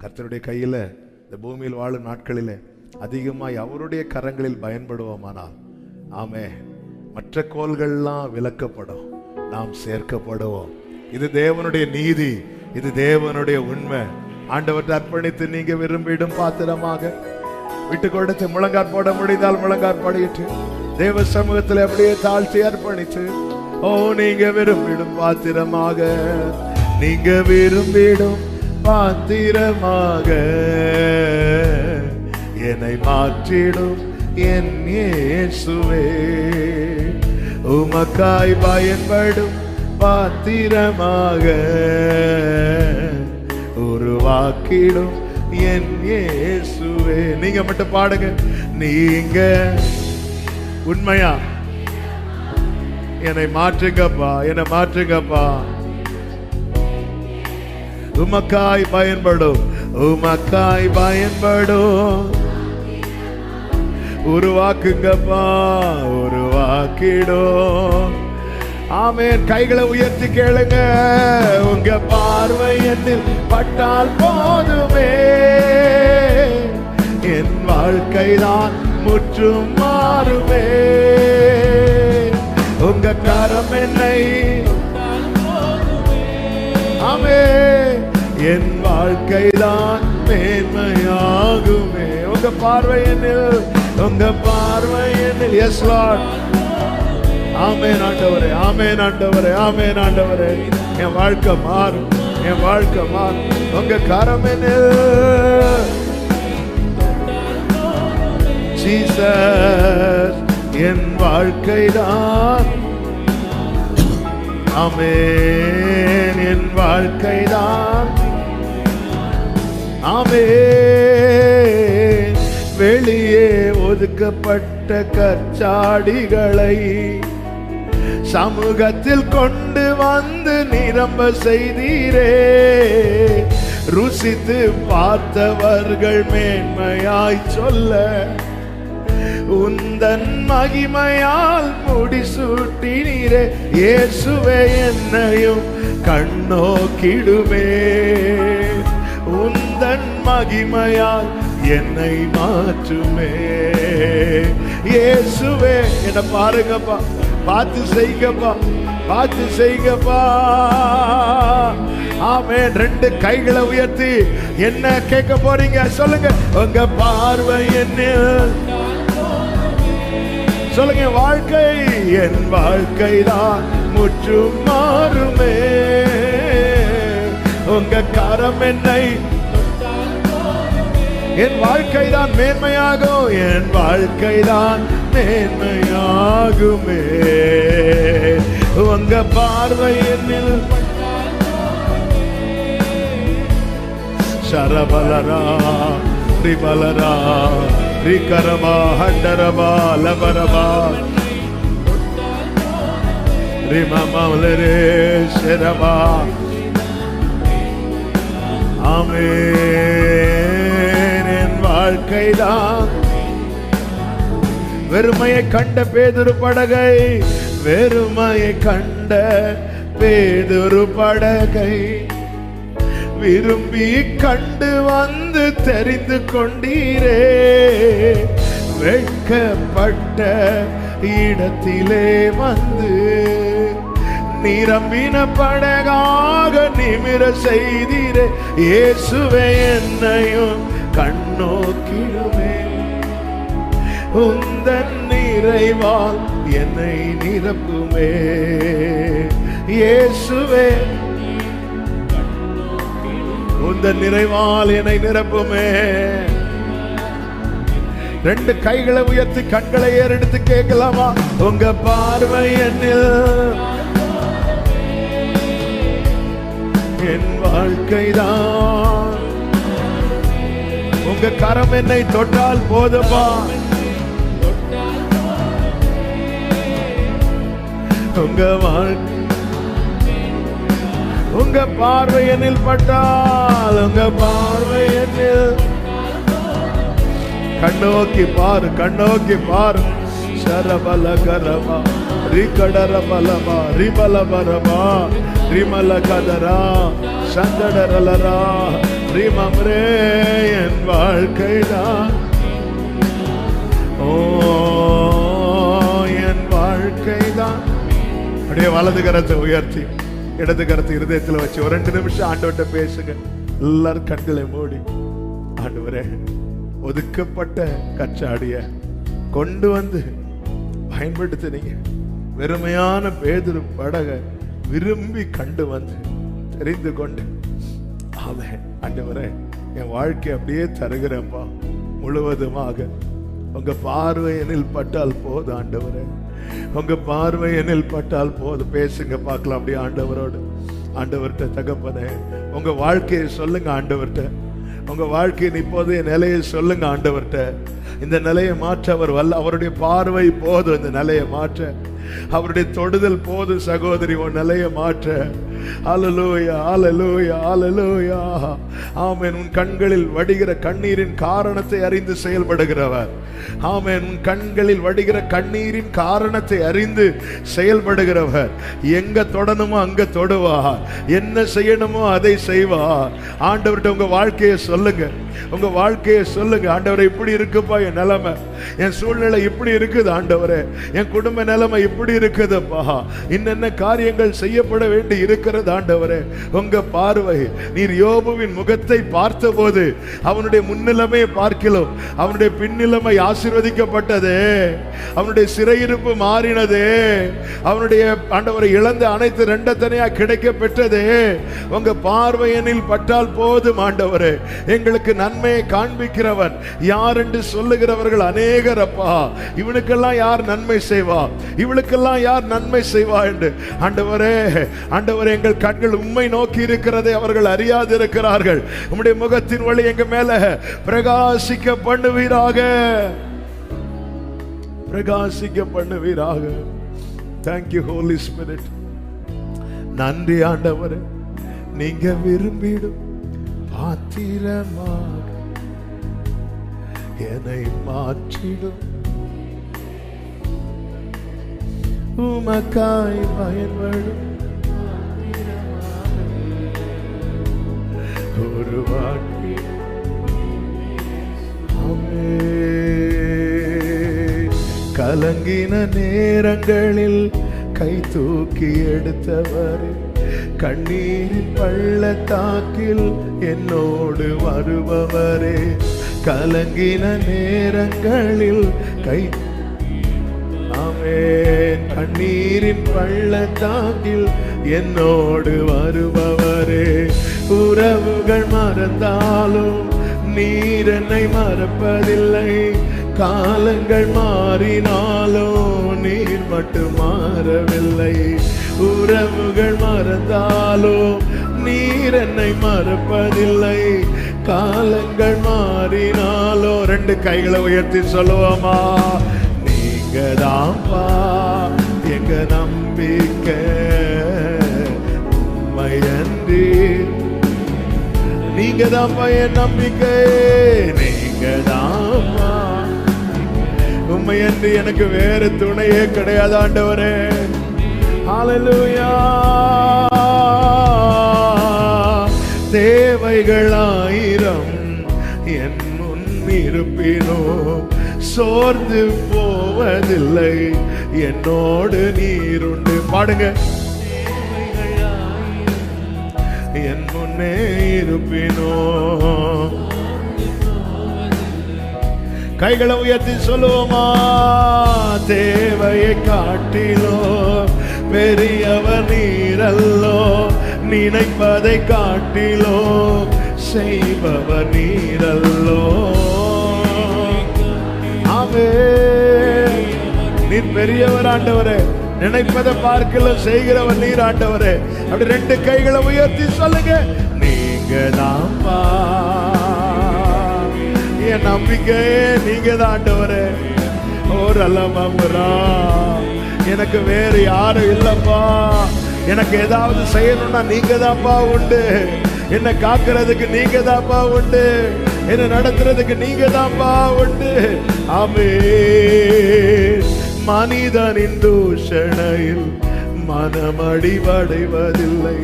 கர்த்தருடைய கையில் இந்த பூமியில் வாழும் நாட்களிலே அதிகமாய் அவருடைய கரங்களில் பயன்படுவோமானால், ஆமே, மற்ற கோள்கள்லாம் விலக்கப்படும், நாம் சேர்க்கப்படுவோம். இது தேவனுடைய நீதி, இது தேவனுடைய உண்மை. ஆண்டவற்றை அர்ப்பணித்து நீங்க விரும்பிடும் பாத்திரமாக விட்டு கொடுத்து முழங்கார் போட முடிந்தால் முழங்கார் போடிட்டு தேவ சமூகத்தில் அப்படியே தாழ்த்தி அர்ப்பணித்து, ஓ நீங்க விரும்பிடும் பாத்திரமாக, நீங்க விரும்பிடும் பாத்திரமாக என்னை மாற்றிடும் என் இயேசுவே. உமக்காய் பயன்படும் பாத்திரமாக உருவாக்கிடும் என் இயேசுவே. நீங்க மட்டும் பாடுங்க. நீங்க உண்மையா என்னை மாற்றுங்கப்பா, என்னை மாற்றுங்கப்பா. உமக்காய் பயன்படும், உமக்காய் பயன்படும், உருவாக்குங்கப்பா, உருவாக்கிடும். ஆமென். கைகளை உயர்த்தி கேளுங்க. உங்க பார்வை என்னில் பட்டால் போதுமே, என் வாழ்க்கைதான் முற்றும் மாறுமே. உங்க கரம் என்னை, ஆமென், என் வாழ்க்கைதான் மேன்மையாகுமே. உங்க பார்வை என்னில், உங்க பார்வை என்னில். S Lord. ஆமென் ஆண்டவரே, ஆமென் ஆண்டவரே, ஆமென் ஆண்டவரே. என் வாழ்க்கை மாறும், என் வாழ்க்கை உங்க கரமென்னு ஜீசஸ் என் வாழ்க்கைதான். ஆமென். என் வாழ்க்கைதான். ஆமென். வெளியே ஒதுக்கப்பட்ட கற்சாடிகளை சமூகத்தில் கொண்டு வந்து நிரம்ப செய்தீரே. ருசித்து பார்த்தவர்கள் மேன்மையாய் சொல்ல உந்தன் மகிமையால் முடிசூட்டினீரே. இயேசுவே என்னையும் கண்ணோக்கிடுமே. உந்தன் மகிமையால் என்னை மாற்றுமே. இயேசுவே என்ன பாருங்கப்பா, பார்த்து செய்கப்பா, பார்த்து செய்கப்பா. ஆமென். 2 கைகளை உயர்த்தி என்ன கேட்க போறீங்க சொல்லுங்க. உங்க பார்வை என்னில் சொல்லுங்க. வாழ்க்கை என் வாழ்க்கைதான் முற்றும் மாறுமே. உங்க கரம் என்னை என் வாழ்க்கைதான் மேன்மையாகும். என் வாழ்க்கைதான் மேன்மையாகுமே. உங்க பார்வை என்னில் சரபலரா ரிபலரா ரிகரபா ஹண்டரபா லபரபா ரிமமலரே ஷரபா. ஆமென். என் வாழ்க்கைதான் வெறுமையை கண்ட பேதுரு படகை, வெறுமையை கண்ட பேதுரு படகை விரும்பி கண்டு வந்து தெரிந்து கொண்டீரே. வெட்கப்பட்ட இடத்திலே வந்து நிரம்பின படகாக நிமிர செய்தீரே. இயேசுவே என்னையும் கண்ணோக்கிடுமே. உந்தன் நிறைவால் என்னை நிரப்புமே. இயேசுவே உந்தன் நிறைவால் என்னை நிரப்புமே. 2 கைகளை உயர்த்தி கண்களை ஏறெடுத்து கேட்கலாமா. உங்க பார்வை என்னில் என் வாழ்க்கைதான். உங்க கரம் என்னை தொட்டால் போதுமா. உங்க வாழ்க்கை உங்க பார்வை என்னில் பட்டால், உங்க பார்வை என்னில் கண்ணோக்கி பாரு, கண்ணோக்கி பாரு. சரபல கரமா ரிகடர பலமா ரிபலபரமா ரிமல கதரா சந்தடரலரா ரிமம்ரே. என் வாழ்க்கைதான். ஓ என் வாழ்க்கைதான். அப்படியே வலது கரத்தை உயர்த்தி இடது கரத்தை இருதயத்தில் வச்சு ஒரு 2 நிமிஷம் ஆண்டவர்கிட்ட பேசுங்க. எல்லாரும் கண்களை மூடி. ஆண்டவரே, ஒதுக்கப்பட்ட கச்சாடிய கொண்டு வந்து பயன்படுத்தினீங்க. வெறுமையான பேதுரு படக விரும்பி கண்டு வந்து தெரிந்து கொண்டு. ஆமென். ஆண்டவரே, என் வாழ்க்கை அப்படியே தருகிறேன்ப்பா முழுவதுமாக. உங்க பார்வை என்னில் பட்டால் போது ஆண்டவரே. உங்க பார்வை என்னில் பட்டால் போது. பேசுங்க பார்க்கலாம் அப்படியே ஆண்டவரோடு. ஆண்டவர்கிட்ட தகப்பனே, உங்க வாழ்க்கையை சொல்லுங்க ஆண்டவர்கிட்ட. உங்க வாழ்க்கையின் இப்போதைய நிலையை சொல்லுங்க ஆண்டவர்கிட்ட. இந்த நிலையை மாற்ற அவர் வல்ல. அவருடைய பார்வை போதும் இந்த நிலையை மாற்ற. அவருடைய தொடுதல் போது சகோதரி உன் நிலையை மாற்ற. ஹல்லேலூயா, ஹல்லேலூயா, ஹல்லேலூயா. ஆமென். உன் கண்களில் வடிகிற கண்ணீரின் காரணத்தை அறிந்து செயல்படுகிறவர். ஆமென். உன் கண்களில் வடிகிற கண்ணீரின் காரணத்தை அறிந்து செயல்படுகிறவர். எங்க தொடணுமோ அங்க தொடுவார். என்ன செய்யணுமோ அதை செய்வார். ஆண்டவர்கிட்ட உங்க வாழ்க்கையை சொல்லுங்க. உங்க வாழ்க்கையை சொல்லுங்க. ஆண்டவரை இப்படி இருக்குப்பா, என் நிலைமை, என் சூழ்நிலை இப்படி இருக்குது ஆண்டவரே, என் குடும்ப நிலைமை இப்படி இருக்குதுப்பா, இன்னென்ன காரியங்கள் செய்யப்பட வேண்டி இருக்கிறது ஆண்டவரே. உங்க பார்வை, நீர் யோபுவின் முகத்தை பார்த்தபோது அவனுடைய முன்னிலைமையை பார்க்கலாம், அவனுடைய பின்னிலைமை ஆசீர்வதிக்கப்பட்டதே, அவனுடைய சிறையிருப்பு மாறினதே, அவனுடைய ஆண்டவரை இழந்த அனைத்து ரெண்டத்தனையா கிடைக்க பெற்றதே. உங்க பார்வையனில் பட்டால் போதும் ஆண்டவரே. எங்களுக்கு நன்மையை காண்பிக்கிறவன் யார் என்று சொல்லுகிறவர்கள் அநேகர் அப்பா. இவனுக்கெல்லாம் யார் நன்மை செய்வா, இவளுக்கெல்லாம் யார் நன்மை செய்வா என்று ஆண்டவரே, ஆண்டவரே எங்கள் கண்கள் உம்மை நோக்கி இருக்கிறதை அவர்கள் அறியாது இருக்கிறார்கள். உம்முடைய முகத்தின் வழி எங்க மேல பிரகாசிக்க பண்ணுவீராக, பிரகாசிக்க பண்ணுவீராக. Thank you Holi spirit. நன்றி ஆண்டவரே. நீங்க விரும்பிடும் பாத்திரமாக என்னை மாற்றிடும், உமக்காய் பயன்படும் ஒரு வாட்டி. கலங்கின நேரங்களில் கை தூக்கி எடுத்தவரே, கண்ணீரின் பள்ளத்தாக்கில் என்னோடு வருபவரே, கலங்கின நேரங்களில் கை, ஆமென், கண்ணீரின் பள்ளத்தாக்கில் என்னோடு வருபவரே. உறவுகள் மறந்தாலும் நீர் என்னை மறப்பதில்லை, காலங்கள் மாறினாலும் நீர் மட்டும் மாறவில்லை. உறவுகள் மறந்தாலும் நீர் என்னை மறப்பதில்லை, காலங்கள் மாறினாலோ. ரெண்டு கைகளை உயர்த்தி சொல்லுவோமா? நீங்க தான்ப்பா எங்க நம்பிக்கை, உண்மையன்றி நீங்க தான்ப்பா என் நம்பிக்கை, நீங்க தான்ப்பா, உண்மையன்றி எனக்கு வேறு துணையே கிடையாது ஆண்டவரே. ஹல்லேலூயா. தேவைகள் ஆயிரம் என் முன் இருப்பினோ சோர்ந்து போவதில்லை, என்னோடு நீருண்டு. பாடுங்க. என் முன்னே இருப்பினோ. கைகளை உயர்த்தி சொல்லுவோமா? தேவையை காட்டிலோ பெரியவர் நீரல்லோ, நினைப்பதை காட்டிலோ செய்பவர் நீரல்லோ. ஆமென். நீர் பெரியவர் ஆண்டவரே, நினைப்பதை பார்க்கல செய்கிறவர் நீர் ஆண்டவரே. அப்படி ரெண்டு கைகளை உயர்த்தி சொல்லுங்க. நீங்க தான்ப்பா என் நம்பிக்கை, நீங்க தான் ஆண்டவரே. ஓர் அல்லமரா, எனக்கு வேறு யாரும் இல்லப்பா. எனக்கு ஏதாவது செய்யணும்னா நீங்க தான்ப்பா உண்டு, என்னை காக்கிறதுக்கு நீங்க தான்ப்பா உண்டு, என்னை நடத்துறதுக்கு நீங்க தான்ப்பா உண்டு. ஆமென். மனிதனின் தூஷணையில் மனமடிவடைவதில்லை,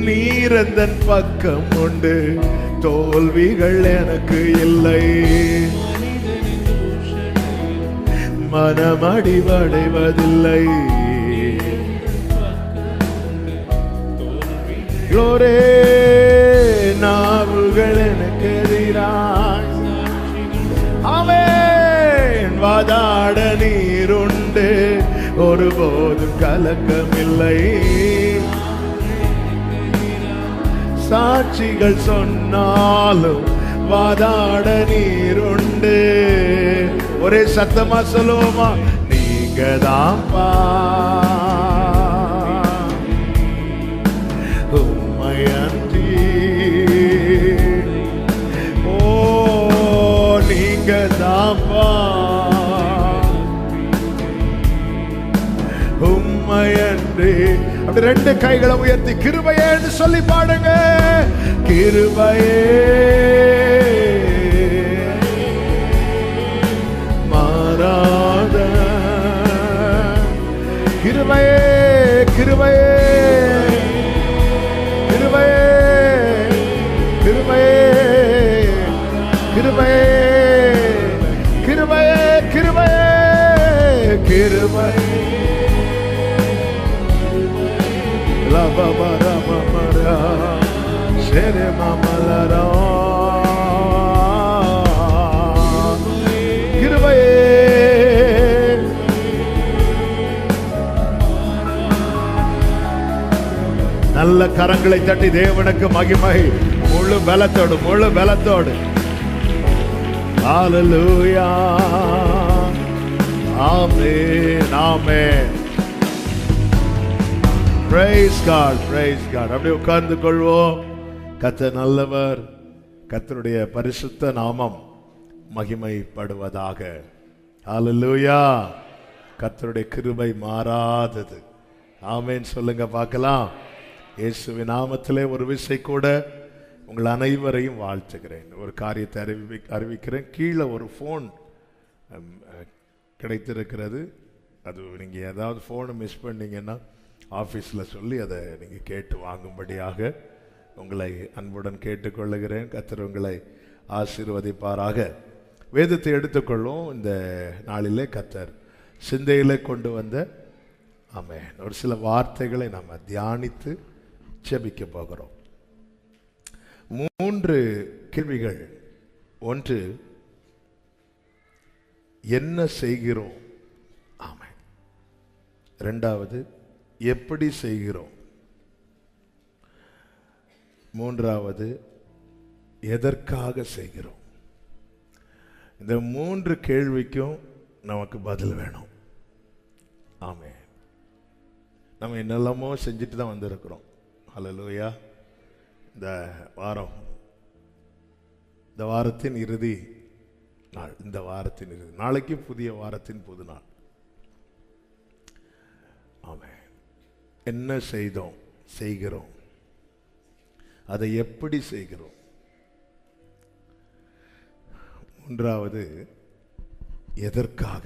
நீரந்தன் பக்கம் உண்டு, தோல்விகள் எனக்கு இல்லை. மனமடிவடைவதில்லை. க்ளோரே. நாவுகள் எனக்கு எதிராய் ஆமென் வாதாட நீருண்டு, ஒருபோதும் கலக்கமில்லை. சாட்சிகள் சொன்னாலும் வாதாட நீருண்டு. ஒரே சத்தமா சொல்லுவோமா? நீங்க தான்ப்பா உம்மையன்றி. ஓ நீங்க தான்ப்பா உம்மையன்றி. அப்படி ரெண்டு கைகளை உயர்த்தி கிருபையேன்னு சொல்லி பாடுங்க. கிருபையே மாறாத கிருபையே, கிருபையே, கிருபையே, கிருபையே, கிருபையே, கிருபையே நல்ல கரங்களை தட்டி தேவனுக்கு மகிமை. முழு பலத்தோடு, முழு பலத்தோடு. ஹல்லேலூயா. ஆமென், ஆமென். Praise God, praise God. அப்படியே உட்கார்ந்து கொள்வோம். கர்த்தர் நல்லவர். கர்த்தருடைய பரிசுத்த நாமம் மகிமைப்படுவதாக. ஹல்லேலூயா. கர்த்தருடைய கிருபை மாறாதது. ஆமென் சொல்லுங்க பார்க்கலாம். இயேசுவின் நாமத்திலே ஒரு விசை கூட உங்கள் அனைவரையும் வாழ்த்துகிறேன். ஒரு காரியத்தை அறிவிக்கிறேன். கீழே ஒரு ஃபோன் கிடைத்திருக்கிறது. அது நீங்கள் ஏதாவது ஃபோனை மிஸ் பண்ணீங்கன்னா ஆஃபீஸில் சொல்லி அதை நீங்கள் கேட்டு வாங்கும்படியாக உங்களை அன்புடன் கேட்டுக்கொள்ளுகிறேன். கர்த்தர் உங்களை ஆசீர்வதிப்பாராக. வேதத்தை எடுத்துக்கொள்ளும். இந்த நாளிலே கர்த்தர் சிந்தையிலே கொண்டு வந்த ஆமென் ஒரு சில வார்த்தைகளை நாம் தியானித்து ஜெபிக்க போகிறோம். 3 கேள்விகள். ஒன்று, என்ன செய்கிறோம்? ஆமென். இரண்டாவது, எப்படி செய்கிறோம்? மூன்றாவது, எதற்காக செய்கிறோம்? இந்த 3 கேள்விக்கும் நமக்கு பதில் வேணும். ஆமென். நம்ம என்னெல்லாமோ செஞ்சுட்டு தான் வந்திருக்கிறோம். ஹல்லேலூயா. இந்த வாரத்தின் இறுதி நாள். இந்த வாரத்தின் இறுதி நாளைக்கு புதிய வாரத்தின் புது நாள். ஆமென். என்ன செய்தோம், செய்கிறோம், அதை எப்படி செய்கிறோம்? மூன்றாவது, எதற்காக?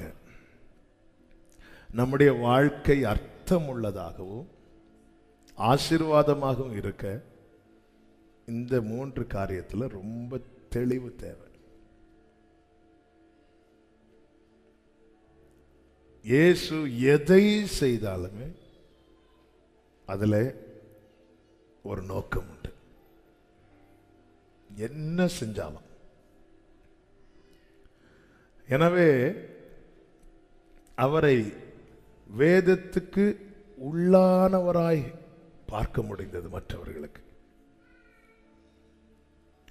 நம்முடைய வாழ்க்கை அர்த்தம் உள்ளதாகவும் ஆசீர்வாதமாகவும் இருக்க இந்த 3 காரியத்தில் ரொம்ப தெளிவு தேவை. இயேசு எதை செய்தாலுமே அதில் ஒரு நோக்கம் உண்டு. என்ன செஞ்சாலும். எனவே அவரை வேதத்துக்கு உள்ளானவராய் பார்க்க முடிந்தது. மற்றவர்களுக்கு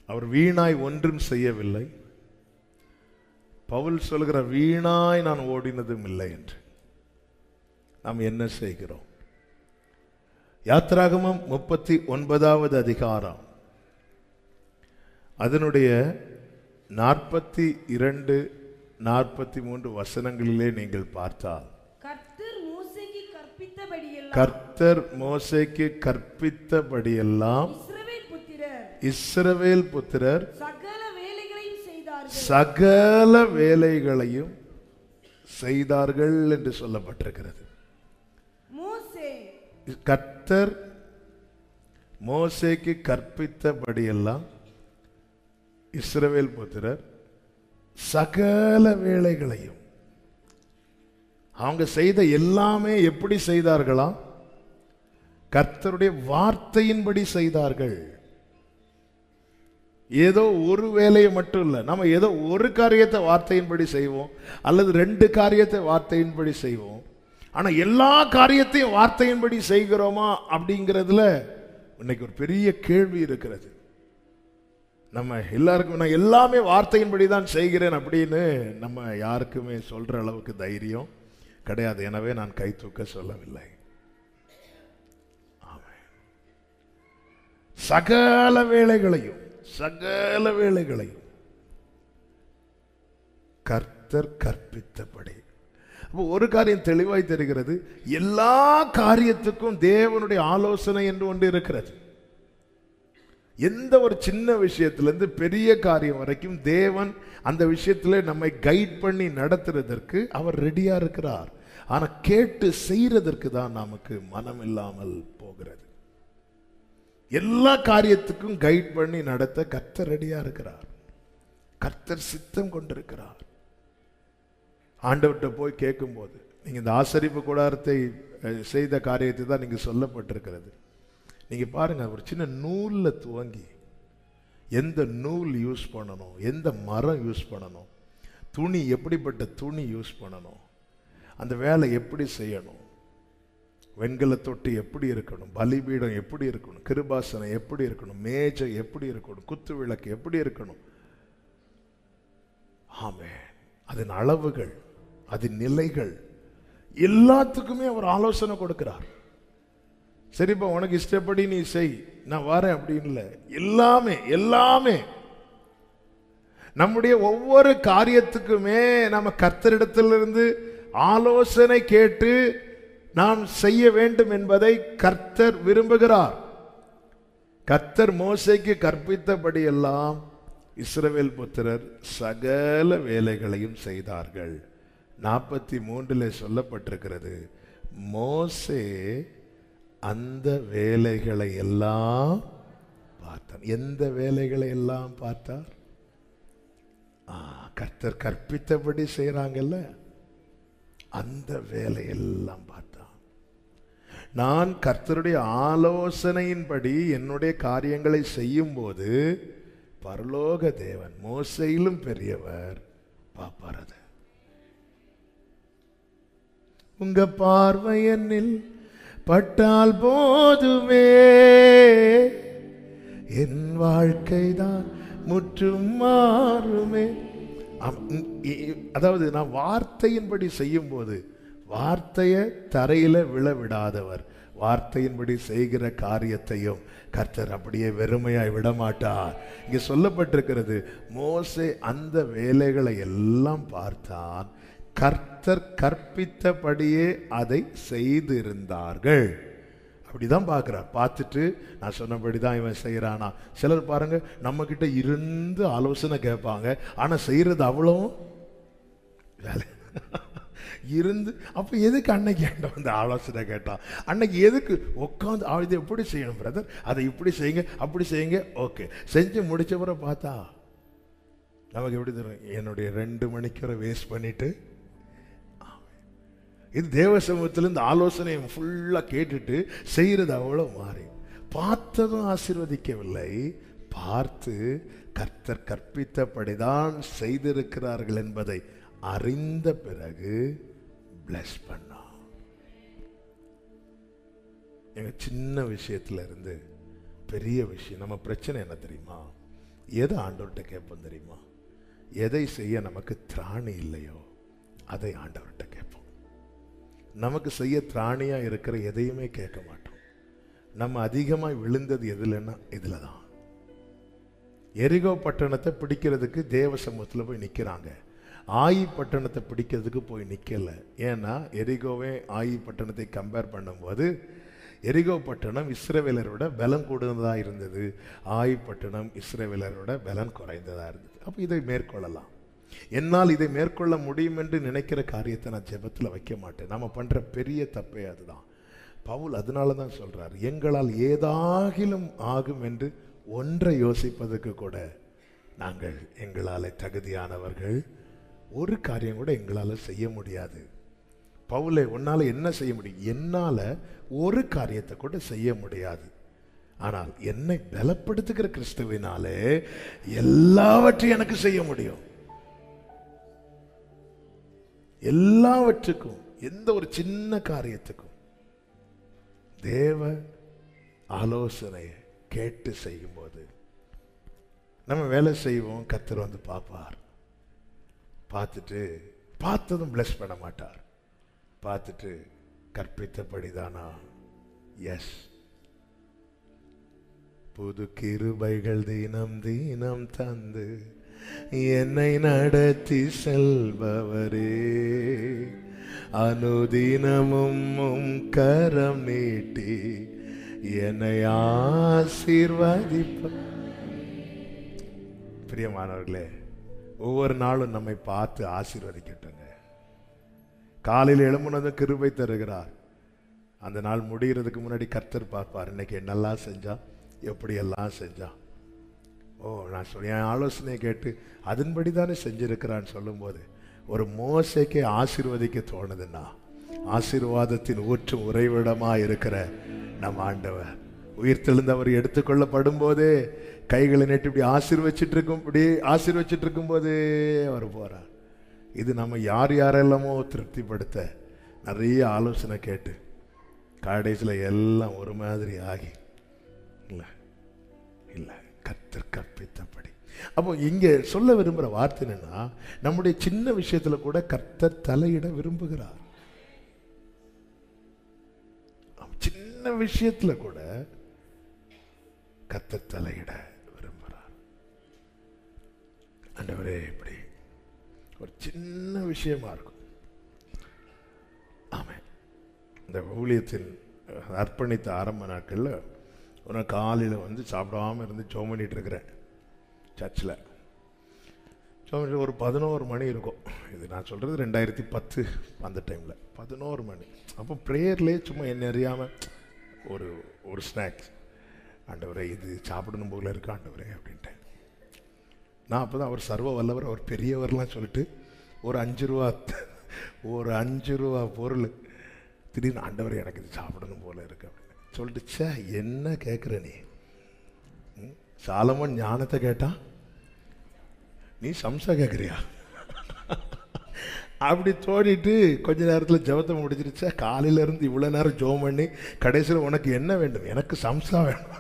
அவர் வீணாய் ஒன்றும் செய்யவில்லை. பவுல் சொல்கிற வீணாய் நான் ஓடினதும் இல்லை என்று. நாம் என்ன செய்கிறோம்? யாத்திராகமம் 39வது அதிகாரம் அதனுடைய 42, 43 வசனங்களிலே நீங்கள் பார்த்தால், கர்த்தர் மோசேக்கு கற்பித்தபடியெல்லாம் இஸ்ரவேல் புத்திரர் சகல வேலைகளையும் செய்தார்கள் என்று சொல்லப்பட்டிருக்கிறது. கர்த்தர் மோசேக்கு கற்பித்தபடியெல்லாம் இஸ்ரவேல் புத்திரர் சகல வேலைகளையும், அவங்க செய்த எல்லாமே எப்படி செய்தார்களா? கர்த்தருடைய வார்த்தையின்படி செய்தார்கள். ஏதோ ஒரு வேலையை மட்டும் இல்லை. நம்ம ஏதோ ஒரு காரியத்தை வார்த்தையின்படி செய்வோம், அல்லது 2 காரியத்தை வார்த்தையின்படி செய்வோம். ஆனா எல்லா காரியத்தையும் வார்த்தையின்படி செய்கிறோமா அப்படிங்கிறதுல இன்னைக்கு ஒரு பெரிய கேள்வி இருக்கிறது. நம்ம எல்லாருக்கும் நான் எல்லாமே வார்த்தையின்படி தான் செய்கிறேன் அப்படின்னு நம்ம யாருக்குமே சொல்ற அளவுக்கு தைரியம் கிடையாது. எனவே நான் கை தூக்க சொல்லவில்லை. சகல வேலைகளையும் கர்த்தர் கற்பித்தபடி. ஒரு காரியம் தெளிவாய் தெரிகிறது. எல்லா காரியத்துக்கும் தேவனுடைய ஆலோசனை என்று ஒன்று இருக்கிறது. எந்த ஒரு சின்ன விஷயத்திலிருந்து பெரிய காரியம் வரைக்கும் தேவன் அந்த விஷயத்துல நம்மை கைட் பண்ணி நடத்துறதற்கு அவர் ரெடியா இருக்கிறார். ஆனா கேட்டு செய்யறதற்கு தான் நமக்கு மனம் இல்லாமல் போகிறது. எல்லா காரியத்துக்கும் கைட் பண்ணி நடத்த கர்த்தர் ரெடியா இருக்கிறார். கர்த்தர் சித்தம் கொண்டிருக்கிறார். ஆண்டவர்கிட்ட போய் கேட்கும் போது, நீங்க இந்த ஆசரிப்பு கூடாரத்தை செய்த காரியத்தை தான் நீங்க சொல்லப்பட்டிருக்கிறது. நீங்க பாருங்க, ஒரு சின்ன நூல்ல துவங்கி எந்த நூல் யூஸ் பண்ணணும், எந்த மரம் யூஸ் பண்ணணும், துணி எப்படிப்பட்ட துணி யூஸ் பண்ணணும், அந்த வேலை எப்படி செய்யணும், வெண்கல தொட்டி எப்படி இருக்கணும், பலிபீடம் எப்படி இருக்கணும், கிருபாசனம் எப்படி இருக்கணும், மேஜை எப்படி இருக்கணும், குத்து விளக்கு எப்படி இருக்கணும். ஆமென். அதன் அளவுகள், அதன் நிலைகள் எல்லாத்துக்குமே அவர் ஆலோசனை கொடுக்கிறார். சரிப்பா, உனக்கு இஷ்டப்படி நீ செய், நான் வரேன் அப்படின்னு இல்லை. எல்லாமே எல்லாமே நம்முடைய ஒவ்வொரு காரியத்துக்குமே நம்ம கர்த்தரிடத்திலிருந்து ஆலோசனை கேட்டு நாம் செய்ய வேண்டும் என்பதை கர்த்தர் விரும்புகிறார். கர்த்தர் மோசேக்கு கற்பித்தபடி எல்லாம் இஸ்ரவேல் புத்திரர் சகல வேலைகளையும் செய்தார்கள். 43 சொல்லப்பட்டிருக்கிறது, மோசே அந்த வேலைகளை எல்லாம் பார்த்தார். எந்த வேலைகளை எல்லாம் பார்த்தார்? கர்த்தர் கற்பித்தபடி செய்யறாங்கல்ல, அந்த வேலையெல்லாம் பார்த்தான். நான் கர்த்தருடைய ஆலோசனையின்படி என்னுடைய காரியங்களை செய்யும் போது பரலோக தேவன் மோசையிலும் பெரியவர் பார்ப்பார். அது உங்க பார்வை என்னில் பட்டால் போதுமே, என் வாழ்க்கைதான் முற்றும் மாறுமே. அதாவது நான் வார்த்தையின்படி செய்யும் போது வார்த்தையை தரையில விழ விடாதவர், வார்த்தையின்படி செய்கிற காரியத்தையும் கர்த்தர் அப்படியே வெறுமையாய் விடமாட்டார். இங்க சொல்லப்பட்டிருக்கிறது, மோசே அந்த வேலைகளை எல்லாம் பார்த்தான், கர்த்தர் கற்பித்தபடியே அதை செய்திருந்தார்கள். அப்படிதான் பார்க்கிறார். பார்த்துட்டு நான் சொன்னபடிதான் இவன் செய்யறானா. சிலர் பாருங்க, நம்ம கிட்ட இருந்து ஆலோசனை கேட்பாங்க, ஆனா செய்யறது அவ்வளோ வேலை இருந்து. அப்ப எதுக்கு அன்னைக்கு என்கிட்ட வந்து ஆலோசனை கேட்டான்? அன்னைக்கு எதுக்கு உட்காந்து இது எப்படி செய்யணும் பிரதர், அதை இப்படி செய்யுங்க அப்படி செய்யுங்க, ஓகே செஞ்சு முடிச்ச பிறகு பார்த்தா நமக்கு எப்படி தெரியும்? என்னுடைய 2 மணிக்கூரை வேஸ்ட் பண்ணிட்டு. இது தேவ சமூகத்தில் இந்த ஆலோசனையை ஃபுல்லா கேட்டுட்டு செய்யறது அவ்வளோ மாறி. பார்த்ததும் ஆசீர்வதிக்கவில்லை, பார்த்து கர்த்தர் கற்பித்தபடிதான் செய்திருக்கிறார்கள் என்பதை அறிந்த பிறகு பிளஸ் பண்ணா. எங்க சின்ன விஷயத்துல இருந்து பெரிய விஷயம், நம்ம பிரச்சனை என்ன தெரியுமா? எதை ஆண்டவர்கிட்ட கேட்போம் தெரியுமா? எதை செய்ய நமக்கு திராணி இல்லையோ அதை ஆண்டவர்கிட்ட கேட்போம். நமக்கு செய்ய திராணியா இருக்கிற எதையுமே கேட்க மாட்டோம். நம்ம அதிகமாக விழுந்தது எதுலன்னா இதுல தான். எரிகோ பட்டணத்தை பிடிக்கிறதுக்கு தேவ சமூகத்தில் போய் நிற்கிறாங்க. ஆயி பட்டணத்தை பிடிக்கிறதுக்கு போய் நிற்கல. ஏன்னா எரிகோவே ஆயி பட்டணத்தை கம்பேர் பண்ணும்போது எரிகோ பட்டணம் இஸ்ரவேலரோட பலம் கூடுதலாக இருந்தது, ஆயி பட்டணம் இஸ்ரவேலரோட பலம் குறைந்ததாக இருந்தது. அப்போ இதை மேற்கொள்ளலாம். என்னால் இதை மேற்கொள்ள முடியும் என்று நினைக்கிற காரியத்தை நான் ஜெபத்தில் வைக்க மாட்டேன். நம்ம பண்ற பெரிய தப்பே அதுதான். பவுல் அதனால தான் சொல்றார், எங்களால் ஏதாகிலும் ஆகும் என்று ஒன்றை யோசிப்பதற்கு கூட நாங்கள் எங்களால் தகுதியானவர்கள், ஒரு காரியம் கூட எங்களால் செய்ய முடியாது. பவுலே, உன்னால என்ன செய்ய முடியும்? என்னால ஒரு காரியத்தை கூட செய்ய முடியாது. ஆனால் என்னை பலப்படுத்துகிற கிறிஸ்துவினாலே எல்லாவற்றையும் எனக்கு செய்ய முடியும். எல்லாவற்றுக்கும், எந்த ஒரு சின்ன காரியத்துக்கும் தேவ ஆலோசனையை கேட்டு செய்யும் போது நம்ம வேலை செய்வோம். கர்த்தர் வந்து பார்ப்பார். பார்த்துட்டு பார்த்ததும் பிளஸ் பண்ண மாட்டார். பார்த்துட்டு கற்பித்தபடிதானா? எஸ். புது கிருபைகள் தினம் தினம் தந்து என்னை நடத்தி செல்பவரே, அனுதினமும் கரம் நீட்டி என்னை ஆசீர்வதிப்ப. பிரியமானவர்களே, ஒவ்வொரு நாளும் நம்மை பார்த்து ஆசீர்வதிக்கட்டுங்க. காலையில் எழும்புனதும் கிருபை தருகிறார். அந்த நாள் முடிகிறதுக்கு முன்னாடி கர்த்தர் பார்ப்பார், இன்னைக்கு என்னெல்லாம் செஞ்சா, எப்படியெல்லாம் செஞ்சா. ஓ, நான் என் ஆலோசனையை கேட்டு அதன்படி தானே செஞ்சிருக்கிறான்னு சொல்லும்போது ஒரு மோசைக்கு ஆசீர்வதிக்க தோணுதுன்னா, ஆசீர்வாதத்தின் ஊற்றும் உறைவிடமா இருக்கிற நம் ஆண்டவர் உயிர் தெழுந்து அவர் எடுத்துக்கொள்ளப்படும் போதே கைகளை நீட்டி இப்படி ஆசீர்வச்சிட்டு இருக்கும் போதே அவர் போறார். இது நம்ம யாரெல்லாமோ திருப்திப்படுத்த நிறைய ஆலோசனை கேட்டு கடைசியில் எல்லாம் ஒரு மாதிரி ஆகி இல்லை கர்த்தர் கற்பித்தபடி. அப்போ இங்கே சொல்ல விரும்புகிற வார்த்தை என்னன்னா, நம்முடைய சின்ன விஷயத்துல கூட கர்த்தர் தலையிட விரும்புகிறார். சின்ன விஷயத்துல கூட கர்த்தர் தலையிட விரும்புகிறார். ஆண்டவரே, இப்படி ஒரு சின்ன விஷயமா இருக்கும். ஆமாம், இந்த ஊழியத்தின் அர்ப்பணித்த ஆரம்ப நாட்களில் ஒரு காலையில் வந்து சாப்பிடாம இருந்து ஜெபம் பண்ணிட்டு இருக்கிறேன் சர்ச்சில். ஜெபம் ஒரு 11 மணி இருக்கும். இது நான் சொல்கிறது 2010 அந்த டைமில் 11 மணி. அப்போ ப்ரேயர்லேயே சும்மா என்ன அறியாமல் ஒரு ஸ்நாக்ஸ், ஆண்டவரே இது சாப்பிடணும் போல இருக்கு ஆண்டவரே அப்படின்ட்டேன். நான் அப்போ தான் அவர் சர்வ வல்லவர், அவர் பெரியவர்லாம் சொல்லிட்டு ஒரு 5 ரூபா பொருள் திடீர்னு ஆண்டவரே எனக்கு இது சாப்பிடணும் போல இருக்கு அப்படின்னு சொல்லிட்டு, சே என்ன கேட்குற நீ? சாலமோன் ஞானத்தை கேட்டான், நீ சம்சா கேட்குறியா? அப்படி தோண்டிட்டு கொஞ்ச நேரத்தில் ஜெபத்தை முடிச்சிருச்சா. காலையிலேருந்து இவ்வளோ நேரம் ஜெபம் பண்ணி கடைசியில் உனக்கு என்ன வேண்டும்? எனக்கு சம்சா வேணும்.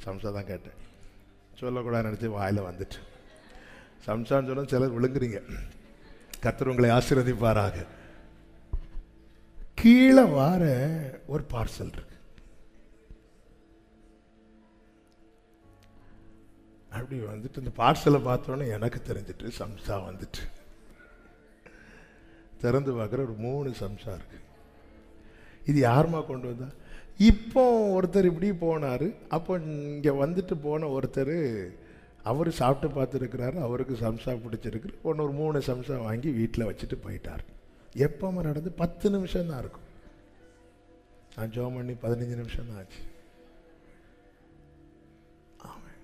சம்சா தான் கேட்டேன். சொல்லக்கூடாது நினச்சி வாயில் வந்துட்டு சம்சான்னு சொன்னால் சிலர் விழுங்குறீங்க. கர்த்தர் உங்களை ஆசீர்வதிப்பாராக. கீழே வார ஒரு பார்சல் இருக்கு. அப்படி வந்துட்டு இந்த பார்சலை பார்த்தோன்னே எனக்கு தெரிஞ்சிட்டு சம்சா வந்துட்டு திறந்து பார்க்குற ஒரு 3 சம்சா இருக்கு. இது யாருமா கொண்டு வந்தா? இப்போ ஒருத்தர் இப்படி போனார். அப்போ இங்கே வந்துட்டு போன ஒருத்தர் அவர் சாப்பிட்டு பார்த்துருக்கிறாரு, அவருக்கு சம்சா பிடிச்சிருக்கு. ஒன்று ஒரு 3 சம்சா வாங்கி வீட்டில் வச்சுட்டு போயிட்டார். எப்போ நடந்து 10 நிமிஷம் தான் இருக்கும். நான் ஜெபம் பண்ணி 15 நிமிஷம் தான் ஆச்சு. ஆமாம்,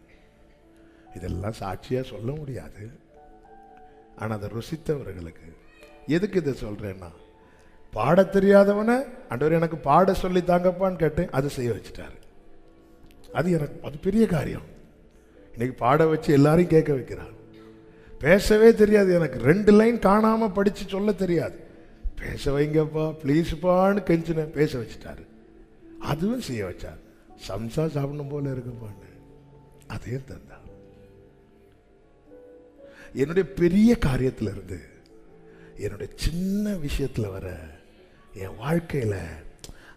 இதெல்லாம் சாட்சியாக சொல்ல முடியாது. ஆனால் அதை ருசித்தவர்களுக்கு. எதுக்கு இதை சொல்கிறேன்னா, பாட தெரியாதவனை ஆண்டவர் எனக்கு பாட சொல்லி தாங்கப்பான்னு கேட்டேன், அதை செய்ய வச்சுட்டாரு. அது பெரிய காரியம். இன்னைக்கு பாட வச்சு எல்லாரையும் கேட்க வைக்கிறார். பேசவே தெரியாது எனக்கு, 2 லைன் காணாமல் படித்து சொல்ல தெரியாது. பேச வைங்கப்பா ப்ளீஸ்ப்பான்னு கெஞ்சினேன், பேச வச்சுட்டாரு. அதுவும் செய்ய வச்சார். சம்சா சாப்பிடணும் போல இருக்குப்பான்னு அதையும் தந்தார். என்னுடைய பெரிய காரியத்தில் இருந்து என்னுடைய சின்ன விஷயத்தில் வர என் வாழ்க்கையில்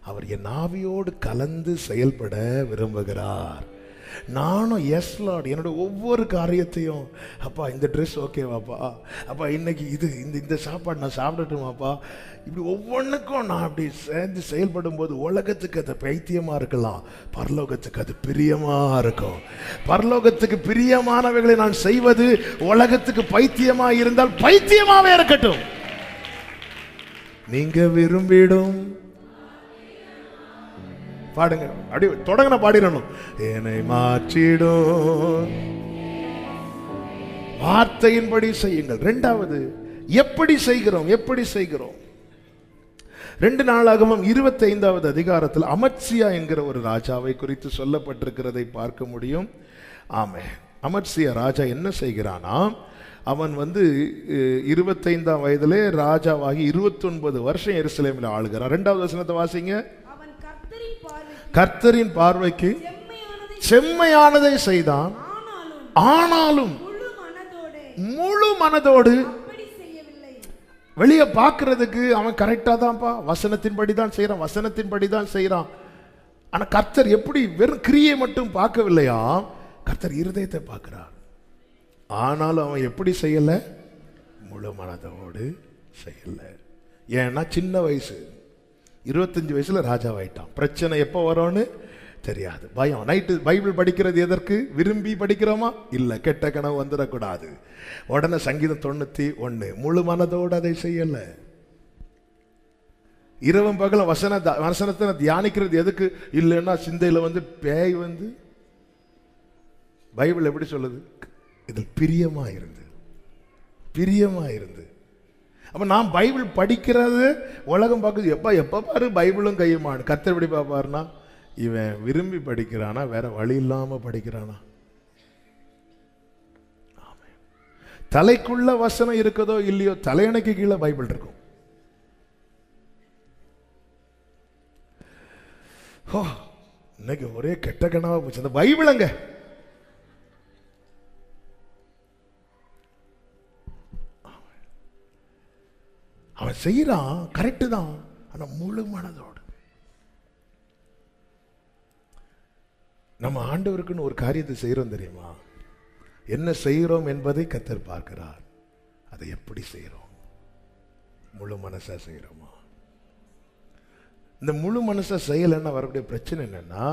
அவர் என் ஆவியோடு கலந்து செயல்பட விரும்புகிறார். நானும் எஸ் லார்ட், என்னுடைய ஒவ்வொரு காரியத்தையும், அப்பா இந்த ட்ரெஸ் ஓகேவாப்பா, அப்பா இன்னைக்கு இந்த சாப்பாடு நான் சாப்பிடட்டுமாப்பா, இப்படி ஒவ்வொன்றுக்கும் நான் அப்படி சேர்ந்து செயல்படும் போது உலகத்துக்கு அது பைத்தியமாக இருக்கலாம், பரலோகத்துக்கு அது பிரியமாக இருக்கும். பரலோகத்துக்கு பிரியமானவைகளை நான் செய்வது உலகத்துக்கு பைத்தியமாக இருந்தால் பைத்தியமாகவே இருக்கட்டும். நீங்க விரும்பிடும் பாடுங்க, அப்படி தொடங்கின பாடிடணும். என்னை மாற்றிடும் வார்த்தையின்படி செய்யுங்கள். 2வது எப்படி செய்கிறோம்? 2 நாளாகமம் 25வது அதிகாரத்தில் அமத்சியா என்கிற ஒரு ராஜாவை குறித்து சொல்லப்பட்டிருக்கிறதை பார்க்க முடியும். ஆமே, அமத்சியா ராஜா என்ன செய்கிறானா, அவன் 25ஆம் வயதிலே ராஜாவாகி 29 வருஷம் எருசலேமில் ஆளுகிறார். 2வது வசனத்தை வாசிங்க. கர்த்தரின் பார்வைக்கு செம்மையானதை செய்தான், ஆனாலும் முழு மனதோடு வெளியே பார்க்கறதுக்கு அவன் கரெக்டா தான்ப்பா, வசனத்தின்படி தான் செய்யறான். ஆனா கர்த்தர் எப்படி வெறும் கிரியை மட்டும் பார்க்கவில்லையா, கர்த்தர் இருதயத்தை பார்க்கிறார். ஆனாலும் அவன் எப்படி செய்யல? முழு மனதோடு செய்யல. ஏன்னா சின்ன வயசு, 25 வயசுல ராஜாவாயிட்டான். பிரச்சனை எப்போ வரும்னு தெரியாது, பயம். நைட்டு பைபிள் படிக்கிறது எதற்கு? விரும்பி படிக்கிறோமா? இல்லை, கெட்ட கனவு வந்துடக்கூடாது. உடனே சங்கீதம் 91 முழு மனதோடு அதை செய்யல. இரவும் பகலும் வசனத்தை தியானிக்கிறது எதுக்கு? இல்லைன்னா சிந்தையில் பேய் பைபிள் எப்படி சொல்லுது? இதில் பிரியமா இருந்து. அப்ப நான் பைபிள் படிக்கிறது உலகம் பார்க்குது, எப்ப பாரு பைபிளும் கையுமானு. கர்த்தர் எப்படி பார்ப்பாருன்னா, இவன் விரும்பி படிக்கிறானா வேற வழி இல்லாம படிக்கிறானா? தலைக்குள்ள வசனம் இருக்குதோ இல்லையோ, தலையணைக்கு கீழே பைபிள் இருக்கும். இன்னைக்கு ஒரே கெட்ட கனவா போச்சு. அந்த பைபிள் அங்க அவன் செய்யறான், கரெக்டு தான், ஆனா முழு மனதோடு. நம்ம ஆண்டவருக்குன்னு ஒரு காரியத்தை செய்யறோம் தெரியுமா? என்ன செய்கிறோம் என்பதை கர்த்தர் பார்க்கிறார். அதை எப்படி செய்யறோம்? முழு மனசா செய்யறோமா? இந்த முழு மனசா செய்யலைன்னா வரக்கூடிய பிரச்சனை என்னன்னா,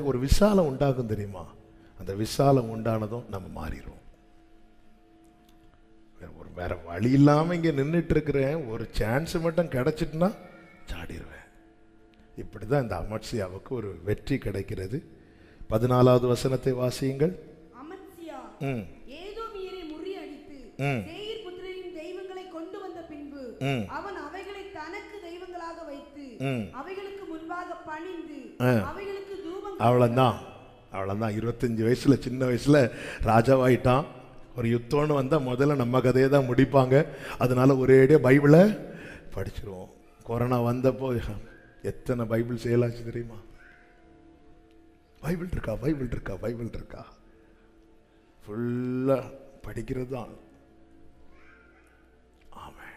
ஒரு விசாலம் உண்டாகும் தெரியுமா? அந்த விசாலம் உண்டானதும் நம்ம மாறிடுவோம். வேற வழி இல்லாம இங்க நின்றுட்டு இருக்கிறேன், ஒரு சான்ஸ் மட்டும் கிடைச்சிட்டுனா சாடிடுவேன். இப்படிதான் இந்த அமத்சியாவுக்கு ஒரு வெற்றி கிடைக்கிறது. 14வது வசனத்தை வாசியுங்கள். அமத்சியா ஏதோமியரை முறியடித்து சேயீர் புத்திரரின் தெய்வங்களை கொண்டு வந்த பின்பு அவன் அவைகளை தனக்கு தெய்வங்களாக வைத்து அவைகளுக்கு முன்பாக பணிந்து அவைகளுக்கு தூபம். அவ்வளவுதான் 25 வயசுல, சின்ன வயசுல ராஜாவாயிட்டான். ஒரு யுத்தம்னு வந்தா முதல்ல நம்ம கதையை தான் முடிப்பாங்க. அதனால ஒரேடியா பைபிளை படிச்சிருவோம். கொரோனா வந்தப்போ எத்தனை பைபிள் செயலாச்சு தெரியுமா? பைபிள் இருக்கா, பைபிள் இருக்கா, பைபிள் இருக்கா, ஃபுல்லா படிக்கிறது தான். ஆமா,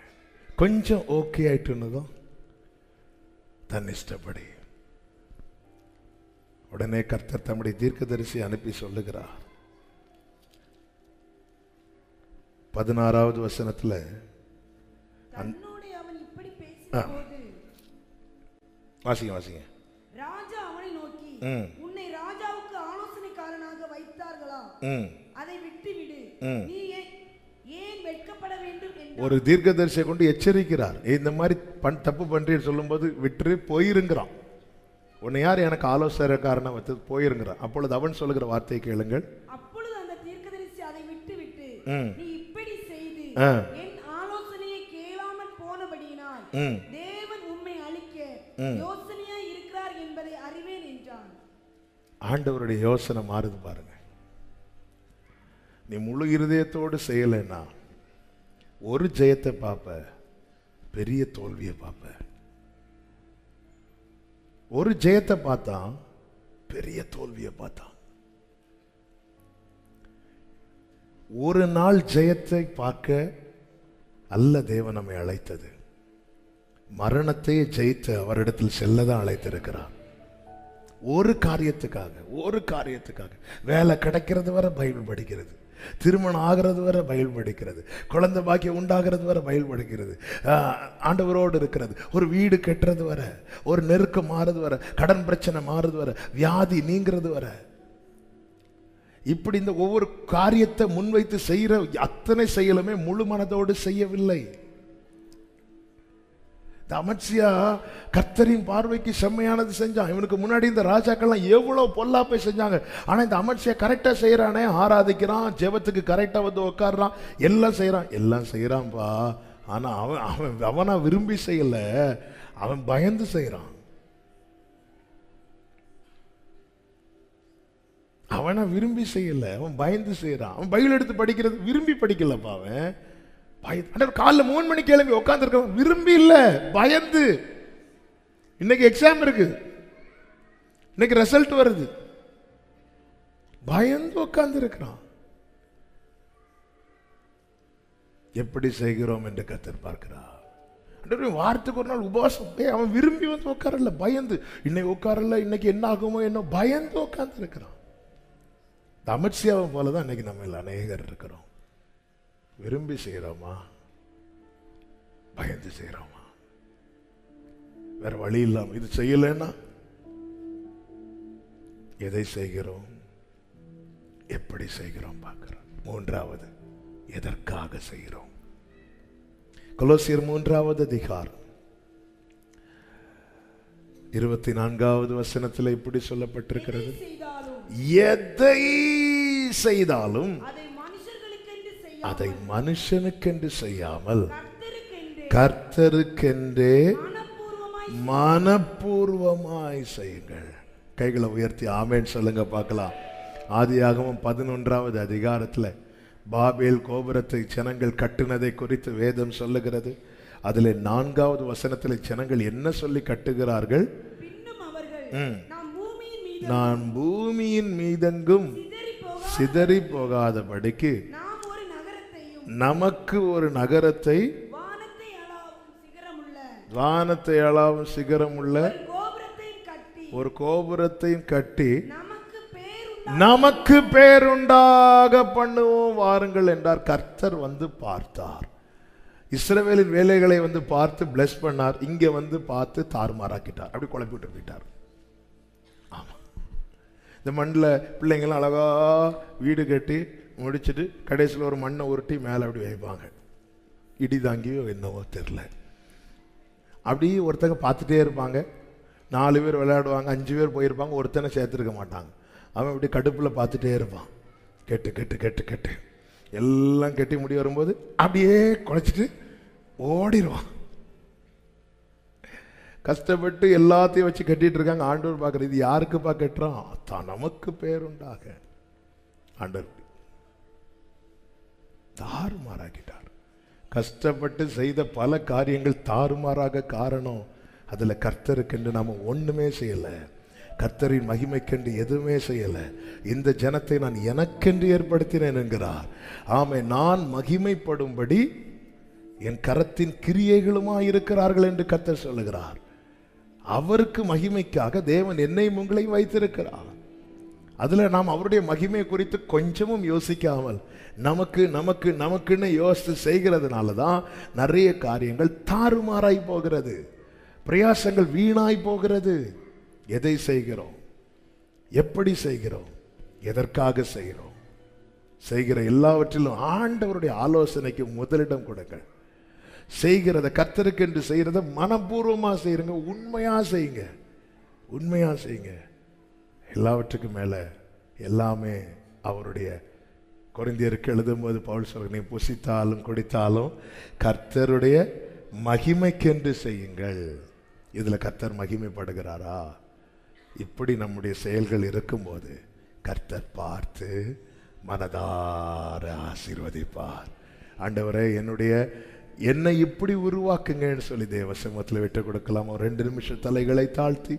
கொஞ்சம் ஓகே ஆயிட்டுன்னதும் தன் இஷ்டப்படி உடனே கர்த்தர் தம்முடைய தீர்க்கதரிசி அனுப்பி சொல்லுகிறார். 16வது வசனத்துல வாசிங்க. ராஜா அவனை நோக்கி, உன்னை ராஜாவுக்கு ஆலோசனைக்காரனாக வைத்தார்களா? அதை விட்டுவிடு, நீ ஏன் வெட்கப்பட வேண்டும் என்று ஒரு தீர்க்கதரிசியை கொண்டு எச்சரிக்கிறார். இந்த மாதிரி தப்பு பண்றேன்னு சொல்லும் போது விட்டு போயிருங்கிறான். உன்னை யார் எனக்கு ஆலோசனைக்காரனா வைத்து போயிருங்கிறான். அப்பொழுது அவன் சொல்லுகிற வார்த்தையை கேளுங்கள். அப்பொழுது அந்த தீர்க்கதரிசி அதை விட்டுவிட்டு, நீ இப்படி செய்து என் ஆலோசனையை கேளாமல் போனபடியினால் தேவன் உம்மை அழிக்க யோசனையா இருக்கிறார் என்பதை அறிவேன் என்றான். ஆண்டவருடைய யோசனை மாறுது பாருங்க. நீ முழு இருதயத்தோடு செய்யலைன்னா ஒரு ஜெயத்தை பார்ப்ப, பெரிய தோல்வியை பார்ப்ப. ஒரு ஜெயத்தை பார்த்தான், பெரிய தோல்வியை பார்த்தான். ஒரு நாள் ஜெயத்தை பார்க்க அல்ல தேவன் நம்மை அழைத்தது. மரணத்தை ஜெயித்து அவரிடத்தில் செல்லதான் அழைத்திருக்கிறார். ஒரு காரியத்துக்காக வேலை கிடைக்கிறது வரை பைபிள் படிக்கிறது, திருமணம் ஆகிறது வரை பைபிள் படிக்கிறது, குழந்தை பாக்கியம் உண்டாகிறது வரை பைபிள் படிக்கிறது, ஆண்டவரோடு இருக்கிறது, ஒரு வீடு கட்டுறது வரை, ஒரு நெருக்கம் மாறுறது வரை, கடன் பிரச்சனை மாறுறது வரை, வியாதி நீங்கிறது வரை, இப்படி இந்த ஒவ்வொரு காரியத்தை முன்வைத்து செய்யற அத்தனை செயலுமே முழு மனதோடு செய்யவில்லை. அமத்சியா கர்த்தரின் பார்வைக்கு செம்மையானது செஞ்சான். இவனுக்கு முன்னாடி இந்த ராஜாக்கள்லாம் எவ்வளவு பொல்லாப்பை செஞ்சாங்க. ஆனா இந்த அமத்சியா கரெக்டா செய்யறானே, ஆராதிக்கிறான், ஜெபத்துக்கு கரெக்டா வந்து உட்கார்றான், எல்லாம் செய்யறான்பா. ஆனா அவனா விரும்பி செய்யல, அவன் பயந்து செய்யறான். அவனை விரும்பி செய்யல, அவன் பயந்து செய்யறான். அவன் பைபிள் எடுத்து படிக்கிறது விரும்பி படிக்கலப்பா. அவன் காலைல 3 மணிக்கு கிளம்பி உட்கார்ந்து இருக்க, விரும்பி இல்ல, பயந்து. இன்னைக்கு எக்ஸாம் இருக்கு, இன்னைக்கு ரிசல்ட் வருது, பயந்து உட்கார்ந்து இருக்கிறான். எப்படி செய்கிறோம் என்று கர்த்தர் பார்க்கிறார். வாரத்துக்கு ஒரு நாள் உபவாசம். அவன் விரும்பி வந்து உட்காரல, பயந்து. இன்னைக்கு உட்காரல, இன்னைக்கு என்ன ஆகுமோ என்ன, பயந்து உட்கார்ந்து இருக்கிறான். அமத்சியாவை போலதான் இன்னைக்கு நம்ம அநேகர் இருக்கிறோம். விரும்பி செய்யறோமா, பயந்து செய்யறோமா? வேற வழி இல்லாம இது செய்யலன்னா எதை செய்கிறோம், எப்படி செய்கிறோம் பார்க்கிறோம். 3வது, எதற்காக செய்கிறோம். கொலோசியர் 3வது அதிகாரம் 24வது வசனத்தில் இப்படி சொல்லப்பட்டிருக்கிறது, எதை செய்தாலும் அதை மனுஷனுக்கென்று செய்யாமல் கர்த்தருக்கென்றே மனப்பூர்வமாய் செய்யுங்கள். கைகளை உயர்த்தி ஆமென் சொல்லுங்க பார்க்கலாம். ஆதியாகமம் 11வது அதிகாரத்துல பாபேல் கோபுரத்தை ஜனங்கள் கட்டுனதை குறித்து வேதம் சொல்லுகிறது. அதில் 4வது வசனத்தில் ஜனங்கள் என்ன சொல்லி கட்டுகிறார்கள்? நான் பூமியின் மீதெங்கும் சிதறி போகாதபடிக்கு நமக்கு ஒரு நகரத்தை, வானத்தை அளவும் சிகரமுள்ள ஒரு கோபுரத்தையும் கட்டி நமக்கு பேருண்டாக பண்ணுவோம் வாருங்கள் என்றார். கர்த்தர் வந்து பார்த்தார். இஸ்ரவேலின் வேலைகளை வந்து பார்த்து பிளஸ் பண்ணார். இங்க வந்து பார்த்து தாறுமாறாக்கிட்டார். அப்படி குழப்பி விட்டு போயிட்டார். ஆமா, இந்த மண்ணில் பிள்ளைங்களாம் அழகா வீடு கட்டி முடிச்சுட்டு கடைசியில் ஒரு மண்ணை உருட்டி மேலே அப்படி வைப்பாங்க. இடி தாங்கியோ என்னவோ தெரில. அப்படி ஒருத்தங்க பார்த்துட்டே இருப்பாங்க. 4 பேர் விளையாடுவாங்க, 5 பேர் போயிருப்பாங்க, ஒருத்தனை சேர்த்துருக்க மாட்டாங்க. அவன் இப்படி கடுப்பில் பார்த்துட்டே இருப்பான். கெட்டு கெட்டு கெட்டு கெட்டு எல்லாம் கெட்டி முடி வரும்போது அப்படியே குழைச்சிட்டு ஓடிடுவான். கஷ்டப்பட்டு எல்லாத்தையும் வச்சு கட்டிட்டு இருக்காங்க. ஆண்டவர் பார்க்குறது, இது யாருக்குப்பா கட்டுறான்? தான் நமக்கு பேருண்டாக. ஆண்டவர் தாறுமாறாக்கிட்டார். கஷ்டப்பட்டு செய்த பல காரியங்கள் தாறுமாறாக காரணம் அதுல கர்த்தருக்கென்று நாம ஒண்ணுமே செய்யல. கர்த்தரின் மகிமைக்கென்று எதுவுமே செய்யல. இந்த ஜனத்தை நான் எனக்கென்று ஏற்படுத்தினேன் என்கிறார். ஆமே, நான் மகிமைப்படும்படி என் கரத்தின் கிரியைகளுமா இருக்கிறார்கள் என்று கர்த்தர் சொல்லுகிறார். அவருக்கு மகிமைக்காக தேவன் என்னையும் உங்களையும் வைத்திருக்கிறார். அதுல நாம் அவருடைய மகிமை குறித்து கொஞ்சமும் யோசிக்காமல் நமக்கு நமக்கு நமக்குன்னு யோசித்து செய்கிறதுனால தான் நிறைய காரியங்கள் தாறுமாறாய் போகிறது, பிரயாசங்கள் வீணாய் போகிறது. எதை செய்கிறோம், எப்படி செய்கிறோம், எதற்காக செய்கிறோம்? செய்கிற எல்லாவற்றிலும் ஆண்டவருடைய ஆலோசனைக்கு முதலிடம் கொடுங்கள். செய்கிறத கர்த்தருக்கு என்று செய்கிறத மனப்பூர்வமா செய்யுங்க, உண்மையா செய்யுங்க, உண்மையா செய்யுங்க. எல்லாவற்றுக்கும் மேல எல்லாமே அவருடைய கொரிந்தியருக்கு எழுதும்போது பவுல் சொல்ற, நீ புசித்தாலும் குடித்தாலும் கர்த்தருடைய மகிமைக்கென்று செய்யுங்கள். இதுல கர்த்தர் மகிமைப்படுகிறாரா? இப்படி நம்முடைய செயல்கள் இருக்கும்போது கர்த்தர் பார்த்து மனதார ஆசீர்வதிப்பார். ஆண்டவரே, என்னை இப்படி உருவாக்குங்கன்னு சொல்லி தேவ சமூகத்தில் விட்டு கொடுக்கலாம். ஒரு 2 நிமிஷம் தலைகளை தாழ்த்தி,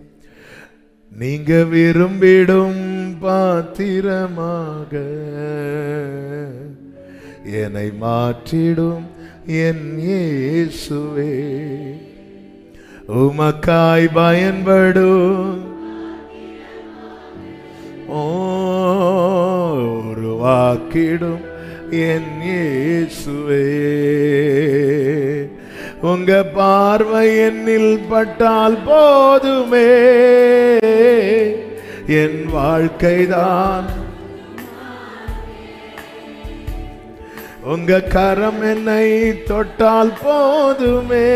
நீங்க விரும்பிடும் பாத்திரமாக என்னை மாற்றிடும் என் இயேசுவே, உமக்காய் பயன்படும் உருவாக்கிடும் என் இயேசுவே, உங்க பார்வை என்னில் பட்டால் போதுமே, என் வாழ்க்கைதான் உங்க கரம் என்னை தொட்டால் போதுமே,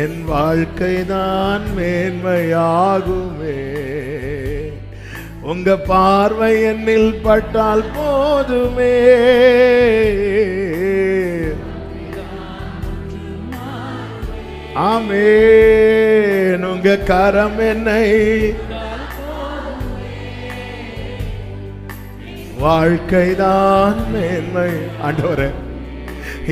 என் வாழ்க்கைதான் மேன்மையாகுமே, உங்க பார்வை என்னில் பட்டால் போதுமே, ஆமென், உங்க கரம் என்னை வாழ்க்கைதான் மேன்மை. ஆண்டவரே,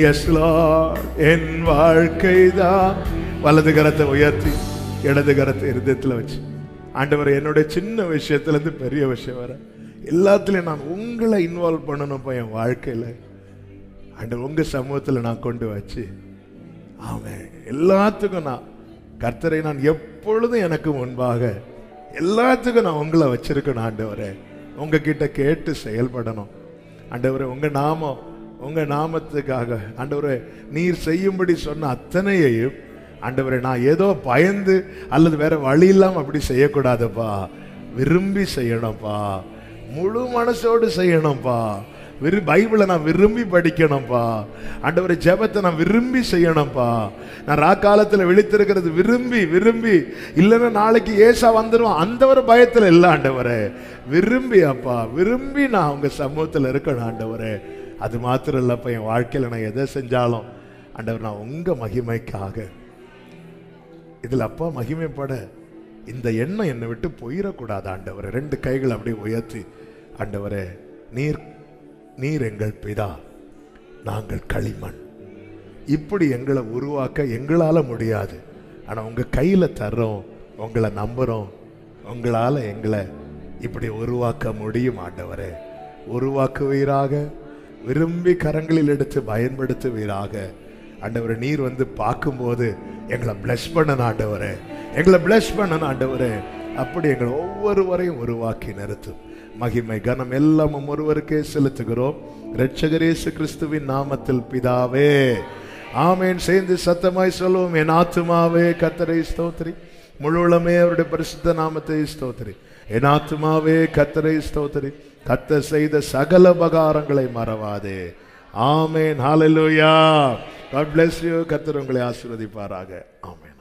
எஸ் லார்ட், என் வாழ்க்கைதான். வலது கரத்தை உயர்த்தி இடது கரத்தை இருதயத்தில் வச்சு, ஆண்டவரே, என்னுடைய சின்ன விஷயத்துல இருந்து பெரிய விஷயம் வர எல்லாத்துலயும் நான் உங்களை இன்வால்வ் பண்ணணும் என் வாழ்க்கையில. ஆண்டவர், உங்க சமூகத்துல நான் கொண்டு வச்சு, ஆமென், எல்லாத்துக்கும் நான் கர்த்தரை நான் எப்பொழுதும் எனக்கு முன்பாக எல்லாத்துக்கும் நான் உங்களை வச்சிருக்கணும். ஆண்டவரே, உங்ககிட்ட கேட்டு செயல்படணும். ஆண்டவரே, உங்க நாமத்துக்காக ஆண்டவரே நீர் செய்யும்படி சொன்ன அத்தனையையும் ஆண்டவரே நான் ஏதோ பயந்து அல்லது வேற வழி இல்லாம அப்படி செய்யக்கூடாதுப்பா. விரும்பி செய்யணும்ப்பா, முழு மனசோடு செய்யணும்ப்பா. பைபிளை நான் விரும்பி படிக்கணும்ப்பா. ஆண்டவரே, ஜெபத்தை நான் விரும்பி செய்யணும்ப்பா. நான் ராக்காலத்தில் விழித்திருக்கிறது விரும்பி விரும்பி, இல்லைன்னா நாளைக்கு ஏசா வந்துடுவான் அந்த ஒரு பயத்தில் இல்லை. ஆண்டவரே, விரும்பி அப்பா, விரும்பி நான் உங்க சமூகத்தில் இருக்கணும். ஆண்டவரே, அது மாத்திரம் இல்லப்பா, என் வாழ்க்கையில் நான் எதை செஞ்சாலும் ஆண்டவர் நான் உங்க மகிமைக்காக இதுல அப்பா மகிமைப்பட இந்த எண்ணம் என்னை விட்டு போயிடக்கூடாது ஆண்டவரே. 2 கைகள் அப்படியே உயர்த்தி, ஆண்டவரே நீர் நீர் எங்கள் பிதா, நாங்கள் களிமண். இப்படி எங்களை உருவாக்க எங்களால முடியாது, ஆனா உங்க கையில தர்றோம், உங்களை நம்புறோம், உங்களால எங்களை இப்படி உருவாக்க முடியும் ஆண்டவரே. உருவாக்குவீராக, விரும்பி கரங்களில் எடுத்து பயன்படுத்துவீராக ஆண்டவரே. நீர் வந்து பார்க்கும்போது எங்களை பிளஸ் பண்ணணும் ஆண்டவரே, எங்களை பிளஸ் பண்ணணும் ஆண்டவரே. அப்படி எங்களை ஒவ்வொருவரையும் உருவாக்கி நிறுத்தும். மகிமை கனம் எல்லாம் ஒருவருக்கே செலுத்துகிறோம், இரட்சகர் இயேசு கிறிஸ்துவின் நாமத்தில் பிதாவே, ஆமென். சேர்ந்து சத்தமாய் சொல்லுவோம், என் ஆத்துமாவே கர்த்தரை ஸ்தோத்திரி, முழுவலமே அவருடைய பரிசுத்த நாமத்தை ஸ்தோத்திரி. என் ஆத்துமாவே கர்த்தரை ஸ்தோத்திரி, கர்த்தர் செய்த சகல உபகாரங்களை மறவாதே. ஆமென். ஹல்லேலூயா. God bless you. கர்த்தர் உங்களை ஆசீர்வதிப்பாராக. ஆமென்.